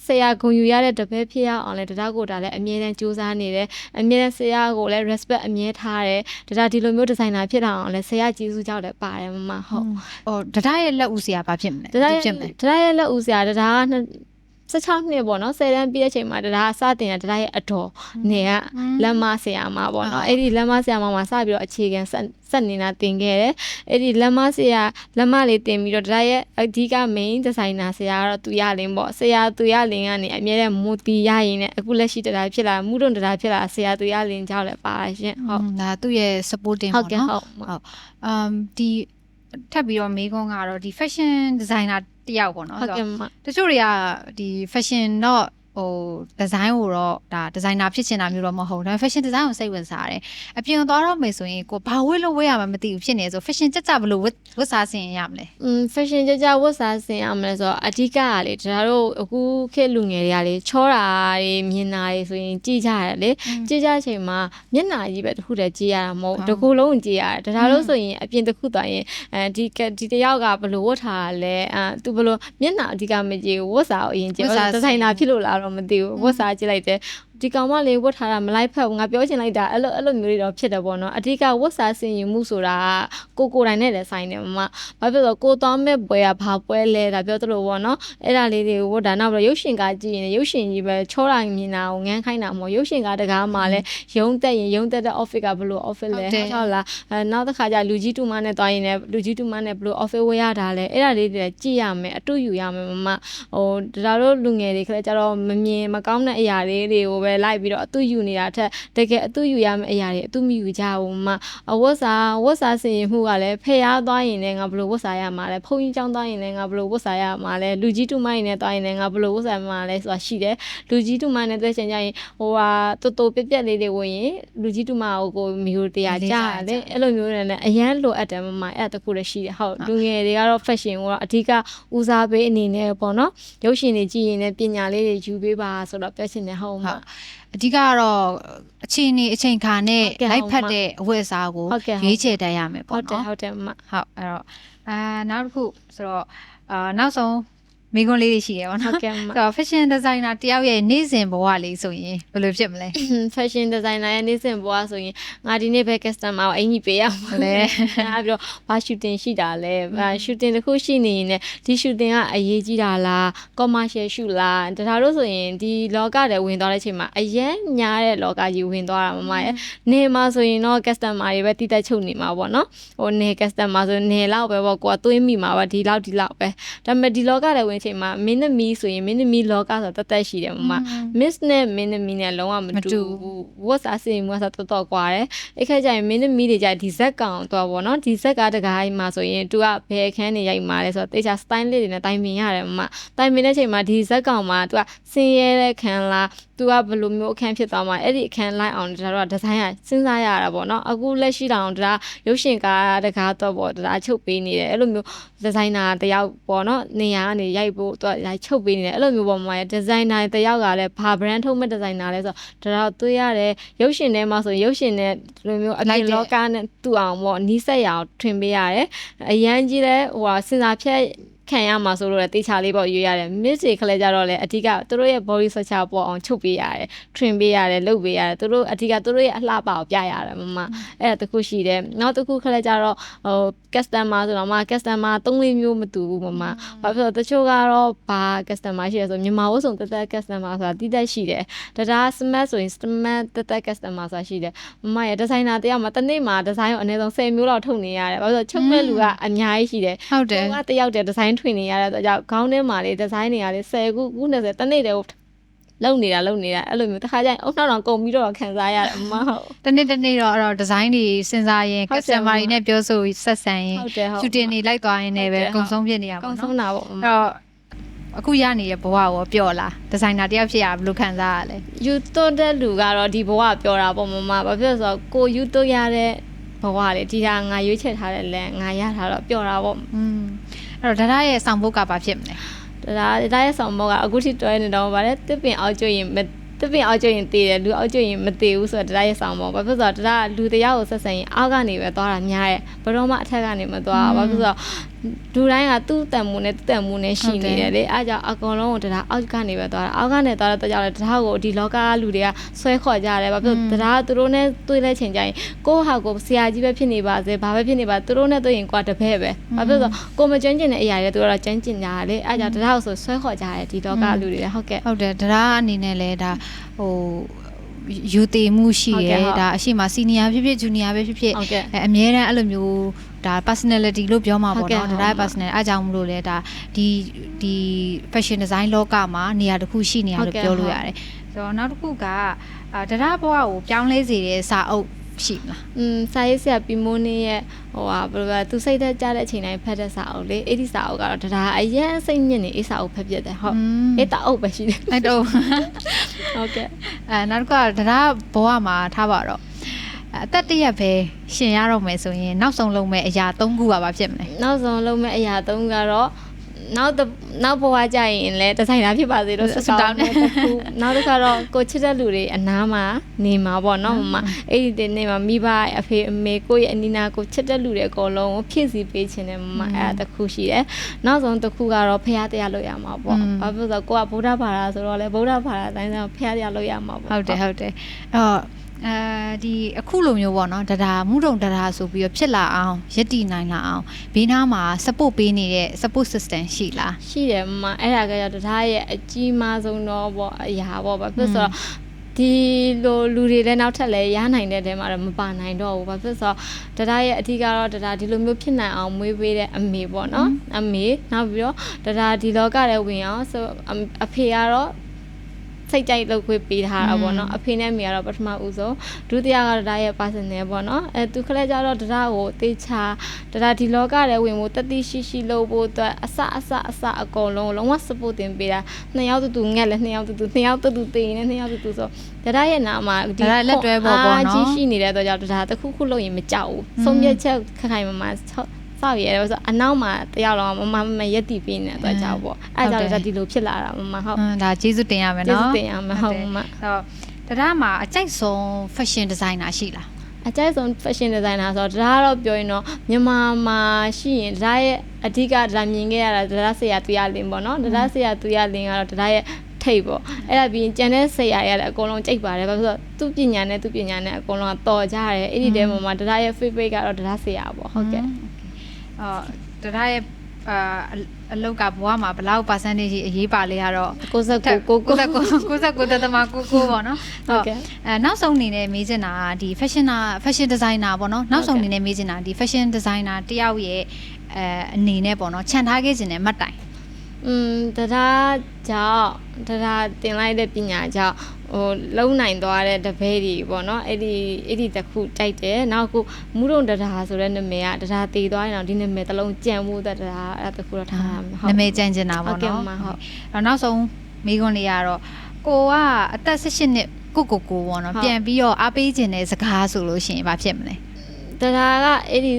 [SPEAKER 1] ့ဆရာဂုဏ်ယူရတဲ့တပည့်ဖြစ်ရအောင်လဲတရားကိုဒါလည်းအမြဲတမ်းစူးစမ်းနေတယ်အမြဲတမ်းဆရာကိုလည်း respect အမြဲထားတယ်တရားဒီလိုမျိုးဒီဇိုင်နာဖြစ်အောင်လဲဆရာကျေးဇူးကြောင့်လည်းပါတယ်မမဟုတ်
[SPEAKER 2] ဟိုတရားရဲ့လက်ဦးဆရာဘာဖြစ်မလဲတ
[SPEAKER 1] ရားရဲ့လက်ဦးဆရာတရား16နှစ်ပေါ့နော်10တန်းပြည့်တဲ့အချိန်မှာတရားစတင်တာတရားရဲ့အတော်နေကလက်မဆရာမပေါ့နော်အဲ့ဒီလက်မဆရာမမှာစပြီးတော့အခြေခံဆက်နေတာတင်ခဲ့တယ်အဲ့ဒီလက်မဆရာလက်မလေးတင်ပြီးတော့တရားရဲ့အဓိက main designer ဆရာကတော့သူရလင်းပေါ့ဆရာသူရလင်းကနေအမြဲတမ်းမူတီရရင်လည်းအခုလက်ရှိတရားဖြစ်လာမူတွန်တရားဖြစ်လာဆရာသူရလင်းကြောက်လည်းပါရှင်ဟုတ်ဒ
[SPEAKER 2] ါသူ့ရဲ့ supporting ပေါ့နော်ဟုတ်ဒီထပ်ပြီးတော့မေးခွန်းကတော့ဒီ fashion designer တယောက်ပေါ့နော်ဆိုတော့တချို့တွေကဒီ fashion တော့ဟို design ကိုတော့ဒါ designer ဖြစ်ချင်တာမျိုးတော့မဟုတ်ဘူးဒါပေမဲ့ fashion design ကိုစိတ်ဝင်စားတယ်အပြင်သွားတော့မယ်ဆိုရင်ကိုဘာဝတ်လို့ဝတ်ရမှာမသိဘူးဖြစ်နေဆို fashion ကြဘလို့ဝတ်စားဆင်ရမလဲ
[SPEAKER 1] fashion ကြဝတ်စားဆင်ရမလဲဆိုတော့အဓိကကလေဒါတို့အခုခေတ်လူငယ်တွေကလေချောတာတွေမြင်တာတွေဆိုရင်ကြည့်ကြရတယ်လေကြည့်ကြချိန်မှာမျက်နှာကြီးပဲတစ်ခုတည်းကြည့်ရတာမဟုတ်တကူလုံးကြည့်ရတယ်ဒါတို့ဆိုရင်အပြင်တစ်ခုသွားရင်ဒီတယောက်ကဘလို့ဝတ်ထားလဲသူဘလို့မျက်နှာအဓိကမကြည့်ဘူးဝတ်စားအရင်ကြည့်ဒီဇိုင်နာဖြစ်လို့လားတော့မသိဘူးဝတ်စားကြည့်လိုက်တယ်ဒီကောင်မလေးဝတ်ထားတာမလိုက်ဖက်ဘူးငါပြောချင်လိုက်တာအဲ့လိုမျိုးတွေတော့ဖြစ်တယ်ပေါ့နော်အဓိကဝတ်စားဆင်ယူမှုဆိုတာကိုတိုင်နဲ့လည်းဆိုင်တယ်မဘာဖြစ်လို့ကိုသွားမဲ့ပွဲကဘာပွဲလဲဒါပြောသလိုပေါ့နော်အဲ့ဒါလေးတွေကိုဝတ်တာနောက်ပြီးရုပ်ရှင်ကားကြည့်ရင်ရုပ်ရှင်ကြီးပဲချောတာမြင်တာကိုငန်းခိုင်းတာမဟုတ်ရုပ်ရှင်ကားတကားမှာလည်းရုံတက်ရင်ရုံတက်တဲ့ office ကဘလို့ office လဲဟုတ်လားနောက်တစ်ခါကျလူကြီးတူမနဲ့သွားရင်လည်းလူကြီးတူမနဲ့ဘလို့ office ဝယ်ရတာလဲအဲ့ဒါလေးတွေကြည့်ရမယ်အတူယူရမယ်မဟိုဒါတို့လူငယ်တွေခလဲကျတော့မမြင်မကောင်းတဲ့အရာလေးတွေကိုပဲလိုက်ပြီးတော့အတူယူနေတာထက်တကယ်အတူယူရမယ့်အရာတွေအတူမယူကြဘူးမဝတ်စားဆင်ရင်မှုကလည်းဖျားသွားရင်လည်းငါဘလို့ဝတ်စားရမှာလဲဖုန်းကြီးကျောင်းသွားရင်လည်းငါဘလို့ဝတ်စားရမှာလဲလူကြီးတူမရင်နဲ့သွားရင်လည်းငါဘလို့ဝတ်စားမှာလဲဆိုတာရှိတယ်လူကြီးတူမနဲ့တွေ့ချင်ကြရင်ဟိုဟာတိုးပြက်ပြက်လေးတွေဝင်ရင်လူကြီးတူမကိုမျိုးတရားကြတယ်အဲ့လိုမျိုးတွေနဲ့အရန်လိုအပ်တယ်မအဲ့တခုလည်းရှိတယ်ဟုတ်လူငယ်တွေကတော့ fashion ကိုတော့အဓိကဦးစားပေးအနေနဲ့ပေါ့နော်ရုပ်ရှင်တွေကြည့်ရင်လည်းပညာလေးတွေယူပေးပါဆိုတော့ပြောချင်တယ်ဟုတ်မှာအ
[SPEAKER 2] ဓိကတော့အချိန်ခါနဲ့လိုက်ဖက်တဲ့အဝတ်အစားကိုရွေးချယ်တတ်ရမယ်ပေါ့နော်ဟ
[SPEAKER 1] ုတ်တယ်မဟ
[SPEAKER 2] ုတ်အဲ့တော့နောက်တစ်ခုဆိုတော့နောက်ဆုံးမိကွန်းလေးတွေရှိရပါတော့ဆိုတော့ fashion designer တယောက်ရဲ့နေ့စဉ်ဘဝလေးဆိုရင်ဘယ်လိုဖြစ်မလဲ
[SPEAKER 1] fashion designer ရဲ့နေ့စဉ်ဘဝဆိုရင်ငါဒီနေ့ပဲ customer ကိုအင်ကြီးပေးရမှာလဲအဲ့ပြီးတော့ဘာ shooting ရှိတာလဲ shooting တစ်ခုရှိနေရင်လည်းဒီ shooting ကအရေးကြီးတာလား commercial shoot လားဒါတို့ဆိုရင်ဒီလောကတွေဝင်သွားတဲ့အချိန်မှာအရင်ညားတဲ့လောကကြီးဝင်သွားတာမမရဲ့နေမှာဆိုရင်တော့ customer တွေပဲတိတက်ချုပ်နေမှာပေါ့နော်ဟိုနေ customer ဆိုနေလောက်ပဲပေါ့ကိုကသွေးမိမှာပါဒီလောက်ပဲဒါပေမဲ့ဒီလောကတွေဝင်ချိန်မှာမင်းသမီးဆိုရင်မင်းသမီးလောကဆိုတတ်ရှိတယ်မမ miss နဲ့မင်းသမီးနဲ့လုံးဝမတူဘူးဝတ်စားစင်မှုကဆိုတော်ကွာတယ်အဲ့ခါကျရင်မင်းသမီးတွေကြဒီဇက်ကောင်တော့ဗောနော်ဒီဇက်ကတကားကြီးမှာဆိုရင် तू ကဘယ်အခန်းနေရိုက်မှာလဲဆိုတော့တေချာ style လေးတွေနဲ့တိုင်ပင်ရတယ်မမတိုင်ပင်တဲ့ချိန်မှာဒီဇက်ကောင်မှာ तू ကစင်ရဲတဲ့ခံလား तू ကဘယ်လိုမျိုးအခန်းဖြစ်သွားမှာအဲ့ဒီအခန်းလိုက်အောင်ဒါတော့ဒီဇိုင်းကစဉ်းစားရတာဗောနော်အခုလက်ရှိတောင်ဒါရုပ်ရှင်ကားတကားတော့ဗောဒါချုပ်ပေးနေတယ်အဲ့လိုမျိုးဒီဇိုင်နာတယောက်ဗောနော်နေရာကနေရိုက်ဖို့သူကချုပ်ပေးနေတယ်အဲ့လိုမျိုးပေါ်မှာဒီဇိုင်နာတယောက်ကလည်းဘာ brand ထုတ်မဲ့ဒီဇိုင်နာလဲဆိုတော့ဒါတော့တွေ့ရတယ်ရုပ်ရှင်ထဲမှာဆိုရုပ်ရှင်နဲ့ဒီလိုမျိုးအပြင်လောကနဲ့တူအောင်ဗောနီးစက်ရအောင်ထွင်ပေးရတယ်အရန်ကြီးလဲဟိုဟာစဉ်းစားဖြတ် ခံရမှာဆိုလို့လည်းတေချာလေးပေါ့ရွေးရတယ် miss တွေခလဲကြတော့လေအဓိကသူတို့ရဲ့ body structure ပေါ်အောင်ချုပ်ပေးရတယ် train ပေးရတယ်လုပ်ပေးရတယ်သူတို့အဓိကသူတို့ရဲ့အလှပကိုပြရတယ်မမအဲ့ဒါတခုရှိတယ်နောက်တစ်ခုခလဲကြတော့ဟို customer ဆိုတော့မ customer 3-4မျိုးမတူဘူးမမဘာဖြစ်လို့တချို့ကတော့ဘာ customer ရှိရဆိုမြန်မာဝတ်စုံတက်တက် customer ဆိုတာတိတက်ရှိတယ်ဒါ smart ဆိုရင် smart တက်တက် customer ဆိုတာရှိတယ်မမရဲ့ designer တယောက်မှာတစ်နေ့မှာ design ကိုအနည်းဆုံး10မျိုးလောက်ထုတ်နေရတယ်ဘာလို့ဆိုချုပ်မဲ့လူကအများကြီးရှိတယ်
[SPEAKER 2] ဟုတ်တယ်
[SPEAKER 1] ကတယောက်တည်း design ထွင်နေရတဲ့အတွက်ကြောင့်ခေါင်းထဲမှာလေ design တွေကလေ10ခု20တစ်နေ့တည်းကိုလုံနေတာအဲ့လိုမျိုးတစ်ခါကျရင်အုံနောက်တော့ကုန်ပြီးတော့ခံစားရတယ်မဟုတ်
[SPEAKER 2] တနေ့တော့အဲ့တော့ design တွေစဉ်းစားရင် customer တွေနဲ့ပြောဆိုဆက်ဆံရင် shooting တွေလိုက်သွားရင်လည်းပဲအကုန်ဆုံးဖြစ်နေရပါ
[SPEAKER 1] ကော
[SPEAKER 2] ဘော
[SPEAKER 1] င်းဆုံး
[SPEAKER 2] နော်
[SPEAKER 1] တာပေါ့
[SPEAKER 2] အဲ့တော့အခုရနေတဲ့ဘဝရောပျော့လား designer တယောက်ဖြစ်ရဘယ်လိုခံစားရလဲ
[SPEAKER 1] ယူသွတ်တဲ့လူကတော့ဒီဘဝပြောတာပေါ့မမဘာဖြစ်လို့ဆိုတော့ကိုယူသွတ်ရတဲ့ဘဝလေဒီဟာငါရွေးချယ်ထားတဲ့လမ်းငါရထားတော့ပြောတာပေါ့
[SPEAKER 2] အဲ့တော့ဒါရဲ့ဆောင်ဘုတ်ကဘာဖြစ်မလဲ
[SPEAKER 1] ဒါရဲ့ဆောင်မောကအခုထိတွဲနေတော့ဗါလေတစ်ပင်အောက်ကျွရင်တစ်ပင်အောက်ကျွရင်တည်တယ်လူအောက်ကျွရင်မတည်ဘူးဆိုတော့ဒါရဲ့ဆောင်မောဘာဖြစ်လို့ဆိုတော့ဒါလူတရားကိုဆက်ဆံရင်အောက်ကနေပဲသွားတာများတယ်ဘယ်တော့မှအထက်ကနေမသွားဘာဖြစ်လို့ဆိုတော့လူတိုင်းကသူ့တန်မှုနဲ့ရှိနေတယ်လေအားကြောင့်အကောင်လုံးကိုဒါအောက်ကနေပဲသွားတာအောက်ကနေသွားတော့ကြောင့်လေဒါကိုဒီလောကလူတွေကဆွဲခေါ်ကြတယ်ဘာဖြစ်လို့ဒါသူတို့နဲ့တွေ့တဲ့ချိန်ကျရင်ကိုယ့်ဟာကိုဆရာကြီးပဲဖြစ်နေပါစေဘာပဲဖြစ်နေပါသူတို့နဲ့တွေ့ရင်ကွာတပည့်ပဲဘာဖြစ်လို့ဆိုကိုမကျွမ်းကျင်တဲ့အရာတွေသူတို့ကကျွမ်းကျင်ကြတယ်လေအားကြောင့်ဒါကိုဆိုဆွဲခေါ်ကြတယ်ဒီလောကလူတွေဟုတ်ကဲ့
[SPEAKER 2] ဟုတ်တယ်ဒါအနေနဲ့လဲဒါဟိုယူတည်မှုရှိရဲဒါအရှိမ senior ဖြစ်ဖြစ် junior ပဲဖြစ်ဖြစ်အမြဲတမ်းအဲ့လိုမျိုးဒါ personality လို့ပြောမှာပေါ့နော်ဒါ personality အားကြောင့်မလို့လဲဒါဒီ fashion design လောကမှာနေရာတစ်ခုရှိနေရလို့ပြောလို့ရတယ်ဆိုတော့နောက်တစ်ခုကဒါဘဝကိုပြောင်းလဲစေတဲ့စာအုပ်ရှိမလား
[SPEAKER 1] စာရေးဆရာပီမိုးနေရဲ့ဟိုဟာဘယ်လိုလဲသူစိတ်သက်ကြတဲ့အချိန်တိုင်းဖတ်တဲ့စာအုပ်လေအဲ့ဒီစာအုပ်ကတော့ဒါအရင်စိတ်ညစ်နေအေးစာအုပ်ဖတ်ပြတယ်ဟုတ်အဲ့တအုပ်ပဲရှိတယ်
[SPEAKER 2] အဲ့တော့
[SPEAKER 1] ဟုတ်ကဲ့
[SPEAKER 2] နောက်တစ်ခုကဒါဘဝမှာထားပါတော့အသက်တရက်ပဲရှင်ရတော့မယ်ဆိုရင်နောက်ဆုံးလုံးမဲ့အရာ3ခုပါဖြစ်မလဲ
[SPEAKER 1] နောက်ဆုံးလုံးမဲ့အရာ3ခုကတော့နောက်ဘဝကြရင်လည်းဒီဇိုင်နာဖြစ်ပါစေလို့ဆုတောင်းတယ်တခုနောက်တစ်ခါတော့ကိုချစ်တဲ့လူတွေအနားမှာနေမှာပေါ့နော်မမအဲ့ဒီတင်နေမှာမိဘအဖေအမေကိုရဲ့အနီးနားကိုချစ်တဲ့လူတွေအကုန်လုံးကိုဖြည့်ဆည်းပေးခြင်းနဲ့မမအဲ့ဒါတခုရှိတယ်နောက်ဆုံးတစ်ခုကတော့ဖရားတရားလုပ်ရမှာပေါ့ဘာဖြစ်လို့ဆိုတော့ကိုကဗုဒ္ဓဘာသာဆိုတော့လေဗုဒ္ဓဘာသာတိုင်းဆိုဖရားတရားလုပ်ရမှာပေါ့
[SPEAKER 2] ဟုတ်တယ်အဲ့တော့ဒီအခုလိုမျိုးပေါ့နော်ဒါမူတုံဒါဆိုပြီးတော့ဖြစ်လာအောင်ရည်တည်နိုင်လာအောင်ဘေးနားမှာ support ပေးနေတဲ့ support system ရှိလား
[SPEAKER 1] ရှိတယ်မမအဲ့ဒါကကြောင့်ဒါရဲ့အကြီးမားဆုံးတော့ပေါ့အရာပေါ့ဘာဖြစ်ဆိုတော့ဒီလိုလူတွေလည်းနောက်ထပ်လည်းရနိုင်တဲ့တဲမှာတော့မပါနိုင်တော့ဘူးဘာဖြစ်ဆိုတော့ဒါရဲ့အထီးကတော့ဒါဒီလိုမျိုးဖြစ်နိုင်အောင်မွေးပေးတဲ့အမေပေါ့နော်အမေနောက်ပြီးတော့ဒါဒီလောကထဲဝင်အောင်ဆိုအဖေကတော့စိတ်ကြိုက်လုပ်ခွင့်ပေးထားတာပေါ့နော်အဖေနဲ့အမေကတော့ပထမဦးဆုံးဒုတိယကတော့ဒါရဲ့ personal ပေါ့နော်သူခလက်ကြတော့ဒါကိုတေချာဒါဒီလောကထဲဝင်ဖို့တတိရှိလုပ်ဖို့အတွက်အစအကုန်လုံးလုံးဝ support တင်ပေးတာ2ယောက်တူငက်လဲ2ယောက်တူ2ယောက်တူတေးနေ2ယောက်တူဆိုဒါရဲ့နာမှာ
[SPEAKER 2] ဒီလက်တွဲပေါ့နော်
[SPEAKER 1] ကြီးရှိနေတဲ့အတွက်ကြောင့်ဒါတစ်ခုလုပ်ရင်မကြောက်ဘူးဆုံးဖြတ်ချက်ခိုင်မာစောက်ရဲတယ်ဆိုအနောက်မှာတယောက်တော့မရက်တီပေးနေတဲ့အတွက်ကြောင့်ပေါ့အဲ့ကြောင့်ဒါဒီလိုဖြစ်လာတာမမဟုတ်
[SPEAKER 2] ဒါကျေးဇူးတင်ရမယ်နော်
[SPEAKER 1] ကျေးဇူးတင်ရမယ်ဟုတ်မ
[SPEAKER 2] အဲ့တော့ဒါမှာအကြိုက်ဆုံး fashion designer ရှိလား
[SPEAKER 1] အကြိုက်ဆုံး fashion designer ဆိုတော့ဒါကတော့ပြောရင်တော့မြန်မာမှာရှိရင်ဒါရဲ့အဓိကဒါမြင်ခဲ့ရတာဒါဆရာသူရလင်းပေါ့နော်ဒါဆရာသူရလင်းကတော့ဒါရဲ့ထိတ်ပေါ့အဲ့ဒါပြီးရင်ကျန်တဲ့ဆရာရလည်းအကုန်လုံးကြိုက်ပါတယ်ဘာလို့ဆိုတော့သူ့ပညာနဲ့အကုန်လုံးကတော်ကြတယ်အဲ့ဒီတဲမှာဒါရဲ့ favorite ကတော့ဒါဆရာပေါ့ဟုတ်ကဲ့
[SPEAKER 2] ဒါရဲ့အလောက်ကဘဝမှာဘလောက် percentage အရေးပါလဲကတော့
[SPEAKER 1] 99.99
[SPEAKER 2] ပေါ့နော်ဟုတ်ကဲ့နောက်ဆုံးအနေနဲ့မေးချင်တာဒီ fashion designer ပေါ့နော်နောက်ဆုံးအနေနဲ့မေးချင်တာဒီ fashion designer တယောက်ရဲ့အနေနဲ့ပေါ့နော်ခြံထားခဲ့ခြင်းနဲ့မှတ်တိုင်
[SPEAKER 1] ဒါကြောင့်ဒါတင်လိုက်တဲ့ပညာကြောင့်ဟိုလုံနိုင်သွားတဲ့တပည့်တွေပေါ့နော်အဲ့ဒီတစ်ခုတိုက်တယ်နောက်ခုမူးတုံဒါဆိုတဲ့နာမည်ကဒါတည်သွားရင်တော့ဒီနာမည်တစ်လုံးကြံဖို့ဒါအဲ့တစ်ခုတော့ထားရမယ်
[SPEAKER 2] ဟုတ်နာမည်ကြံကျင်တာပေါ့နော်ဟုတ်နောက်ဆုံးမိခွန်းလေးကတော့ကိုကအသက်18နှစ်ကိုပေါ့နော်ပြန်ပြီးတော့အားပေးခြင်းတဲ့စကားဆိုလို့ရှိရင်ဘာဖြစ်မလဲ
[SPEAKER 1] ဒါကအဲ့ဒီ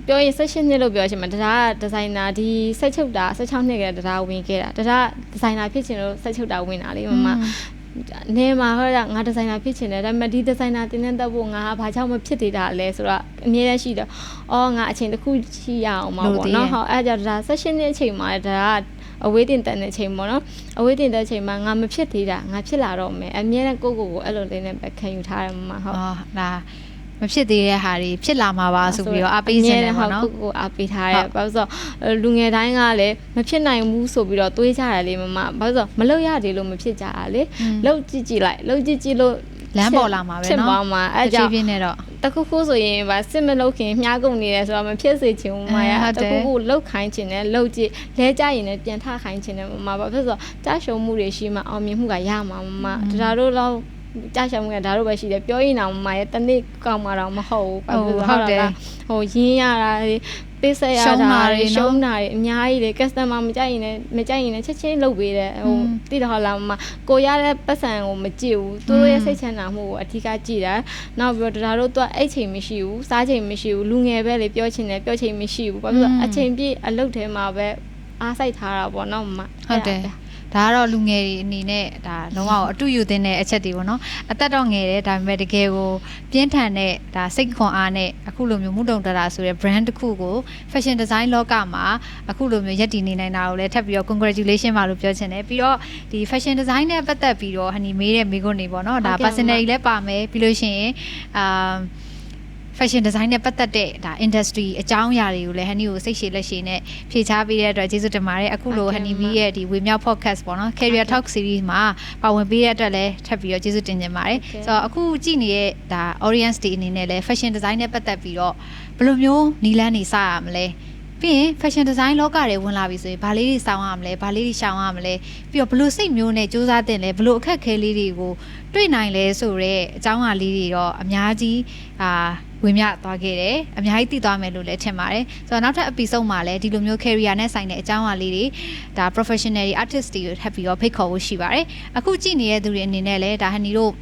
[SPEAKER 1] ပြောရင်16နှစ်လို့ပြောရှင်မှာဒါကဒီဇိုင်နာဒီဆက်ချုပ်တာ16နှစ်ကဒါဝင်ခဲ့တာဒါဒီဇိုင်နာဖြစ်ချင်လို့ဆက်ချုပ်တာဝင်တာလေမမ နေမှာဟောငါဒီဇိုင်နာဖြစ်ချင်တယ်ဒါပေမဲ့ဒီဒီဇိုင်နာတင်တက်ဖို့ငါဘာကြောင့်မဖြစ်သေးတာလဲဆိုတော့အမြဲတမ်းရှိတော့အော်ငါအချိန်တစ်ခုရှိရအောင်ပါပေါ့နော်ဟောအဲ့ကြဒါ16နှစ်အချိန်မှာဒါကအဝေးတင်တဲ့အချိန်ပေါ့နော်အဝေးတင်တဲ့အချိန်မှာငါမဖြစ်သေးတာငါဖြစ်လာတော့မယ်အမြဲတမ်းကိုအဲ့လိုလေးနဲ့ပဲခံယူထားတယ်မမဟုတ်
[SPEAKER 2] ဒါမဖြစ်သေးတဲ့ဟာတွေဖြစ်လာမှာပါဆိုပြီးတော့အပေးစင်တယ်ပေါ့နော်
[SPEAKER 1] ကိုအပေးထားတယ်ဘာလို့ဆိုလူငယ်တိုင်းကလည်းမဖြစ်နိုင်ဘူးဆိုပြီးတော့တွေးကြတယ်လေမမဘာလို့ဆိုမလုပ်ရတယ်လို့မဖြစ်ကြတာလေလှုပ်ကြည့်လိုက်လှုပ်ကြည့်လို့
[SPEAKER 2] လမ်းပေါ်လာမှာပဲเนาะ
[SPEAKER 1] ဖြစ်သွားမှာအဲ့ကြောင့်
[SPEAKER 2] ပြင်းနေတော့
[SPEAKER 1] တခုခုဆိုရင်ဗာစစ်မလုပ်ခင်မြားကုန်နေတယ်ဆိုတော့မဖြစ်စေချင်ဘူးမရတခုခုလှုပ်ခိုင်းချင်တယ်လှုပ်ကြည့်လဲကြရင်လည်းပြန်ထခိုင်းချင်တယ်မမဘာဖြစ်ဆိုကြားရှုံမှုတွေရှိမှအောင်မြင်မှုကရမှာမမဒါတို့တော့ကြားရှုံမှုကဒါတို့ပဲရှိတယ်ပြောရင်တော့မမရဲ့တနေ့ကောင်းမှာတော့မဟုတ်ဘူးဘာဖြစ်လို့ဟုတ်တယ်ဟိုရင်းရတာပေးဆက်ရတာရှုံးတာတွေအများကြီးလေ customer မကြိုက်ရင်လည်းချက်ချင်းလုပ်ပေးတယ်ဟိုတိတော့ဟုတ်လားမကိုရတဲ့ပတ်စံကိုမကြည့်ဘူးသူတို့ရဲ့စိတ်ချမ်းသာမှုကိုအထူးကကြည့်တာနောက်ပြီးတော့ဒါတို့သူကအဲ့ချိန်မရှိဘူးစားချိန်မရှိဘူးလူငယ်ပဲလေပြောချင်တယ်ပြောချိန်မရှိဘူးဘာဖြစ်လို့အချိန်ပြည့်အလုပ်ထဲမှာပဲအားစိုက်ထားတာပေါ့နော်မ
[SPEAKER 2] ဟုတ်တယ်ဒါကတော့လူငယ်တွေအနေနဲ့ဒါလုံးဝအတူယူတင်တဲ့အချက်တွေပေါ့နော်အသက်တော့ငယ်တယ်ဒါပေမဲ့တကယ်ကိုပြင်းထန်တဲ့ဒါစိတ်ခွန်အားနဲ့အခုလိုမျိုးမှုတုံတရာဆိုတဲ့ brand တစ်ခုကို fashion design လောကမှာအခုလိုမျိုးရပ်တည်နေနိုင်တာကိုလည်းထပ်ပြီးတော့ congratulation ပါလို့ပြောချင်တယ်ပြီးတော့ဒီ fashion design နဲ့ပတ်သက်ပြီးတော့ဟနီမေးတဲ့မိခွန်းတွေပေါ့နော်ဒါ personality လည်းပါမယ်ပြီးလို့ရှိရင်fashion design နဲ့ပတ်သက်တဲ့ဒါ industry အကြောင်းအရာတွေကိုလည်း Honey ကိုစိတ်ရှည်လက်ရှည်နဲ့ဖြေချပေးတဲ့အတွက်ကျေးဇူးတင်ပါတယ်အခုလို Honey V ရဲ့ဒီဝေမြောက် podcast ပေါ့နော် Career Talk series မှာပါဝင်ပေးတဲ့အတွက်လည်းထပ်ပြီးတော့ကျေးဇူးတင်ပါတယ်ဆိုတော့အခုကြည့်နေတဲ့ဒါ audience တွေအနေနဲ့လည်း fashion design နဲ့ပတ်သက်ပြီးတော့ဘယ်လိုမျိုးနီလန်းနေစရမလဲပြီးရင် fashion design လောကတွေဝင်လာပြီဆိုရင်ဘာလေးတွေစောင်းရမလဲဘာလေးတွေရှောင်ရမလဲပြီးတော့ဘလို့စိတ်မျိုးနဲ့စူးစမ်းတင်လဲဘလို့အခက်ခဲလေးတွေကိုတွေ့နိုင်လဲဆိုတော့အကြောင်းအရာလေးတွေတော့အများကြီးဝင်မြသွားခဲ့တယ်အများကြီးသိသွားမယ်လို့လည်းထင်ပါတယ်ဆိုတော့နောက်ထပ် episode မှာလည်းဒီလိုမျိုး career နဲ့ဆိုင်တဲ့အကြောင်းအရာလေးတွေဒါ professional တွေ artist တွေကိုထပ်ပြီးတော့ဖိတ်ခေါ်ဖို့ရှိပါတယ်အခုကြည့်နေတဲ့သူတွေအနေနဲ့လည်းဒါ Honey တို့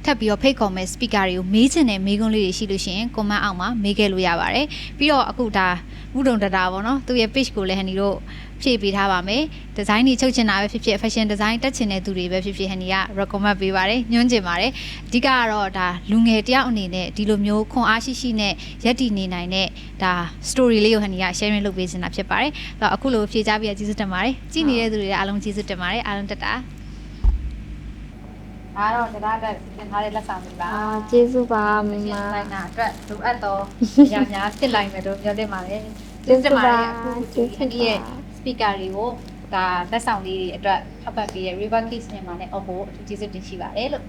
[SPEAKER 2] ထပ်ပြီးတော့ဖိတ်ခေါ်မဲ့ speaker တွေကိုမေးချင်တဲ့မေးခွန်းလေးတွေရှိလို့ရှိရင် comment အောက်မှာမေးခဲ့လို့ရပါတယ်ပြီးတော့အခုဒါဥဒုံတတာပေါ့နော်သူရဲ့ page ကိုလည်း Honey တို့ဖြည့်ပေးထားပါမယ်ဒီဇိုင်းတွေချုပ်ချင်တာပဲဖြစ်ဖြစ် fashion design တက်ချင်တဲ့သူတွေပဲဖြစ်ဖြစ် Honey က recommend ပေးပါတယ်ညွှန်းချင်ပါတယ်အဓိကကတော့ဒါလူငယ်တယောက်အနေနဲ့ဒီလိုမျိုးခွန်အားရှိရှိနဲ့ရပ်တည်နေနိုင်တဲ့ဒါ story လေးကို Honey က sharing လုပ်ပေးနေတာဖြစ်ပါတယ်အဲ့တော့အခုလိုဖြည့်ချပြီးကျေးဇူးတင်ပါတယ်ကြည့်နေတဲ့သူတွေလည်းအားလုံးကျေးဇူးတင်ပါတယ်အားလုံးတက်တာအားတော့တရားတက်ပြင်ထားတဲ့လက်ဆောင်တွေပါ
[SPEAKER 1] ကျေးဇူးပါမမ
[SPEAKER 2] ဆိုင်တာအတွက်လိုအပ်တော့ညာများဖြစ်လိုက်မယ်လို့ပြောတင်ပါတယ်
[SPEAKER 1] ကျေးဇူးပါ
[SPEAKER 2] အခုဒီရဲ့ speaker တွေကိုဒါလက်ဆောင်လေးတွေအတွက်ဖတ်ပေးရ River Kids မြန်မာနဲ့ Oppo အထူးကျေးဇူးတင်ရှိပါတယ်လို့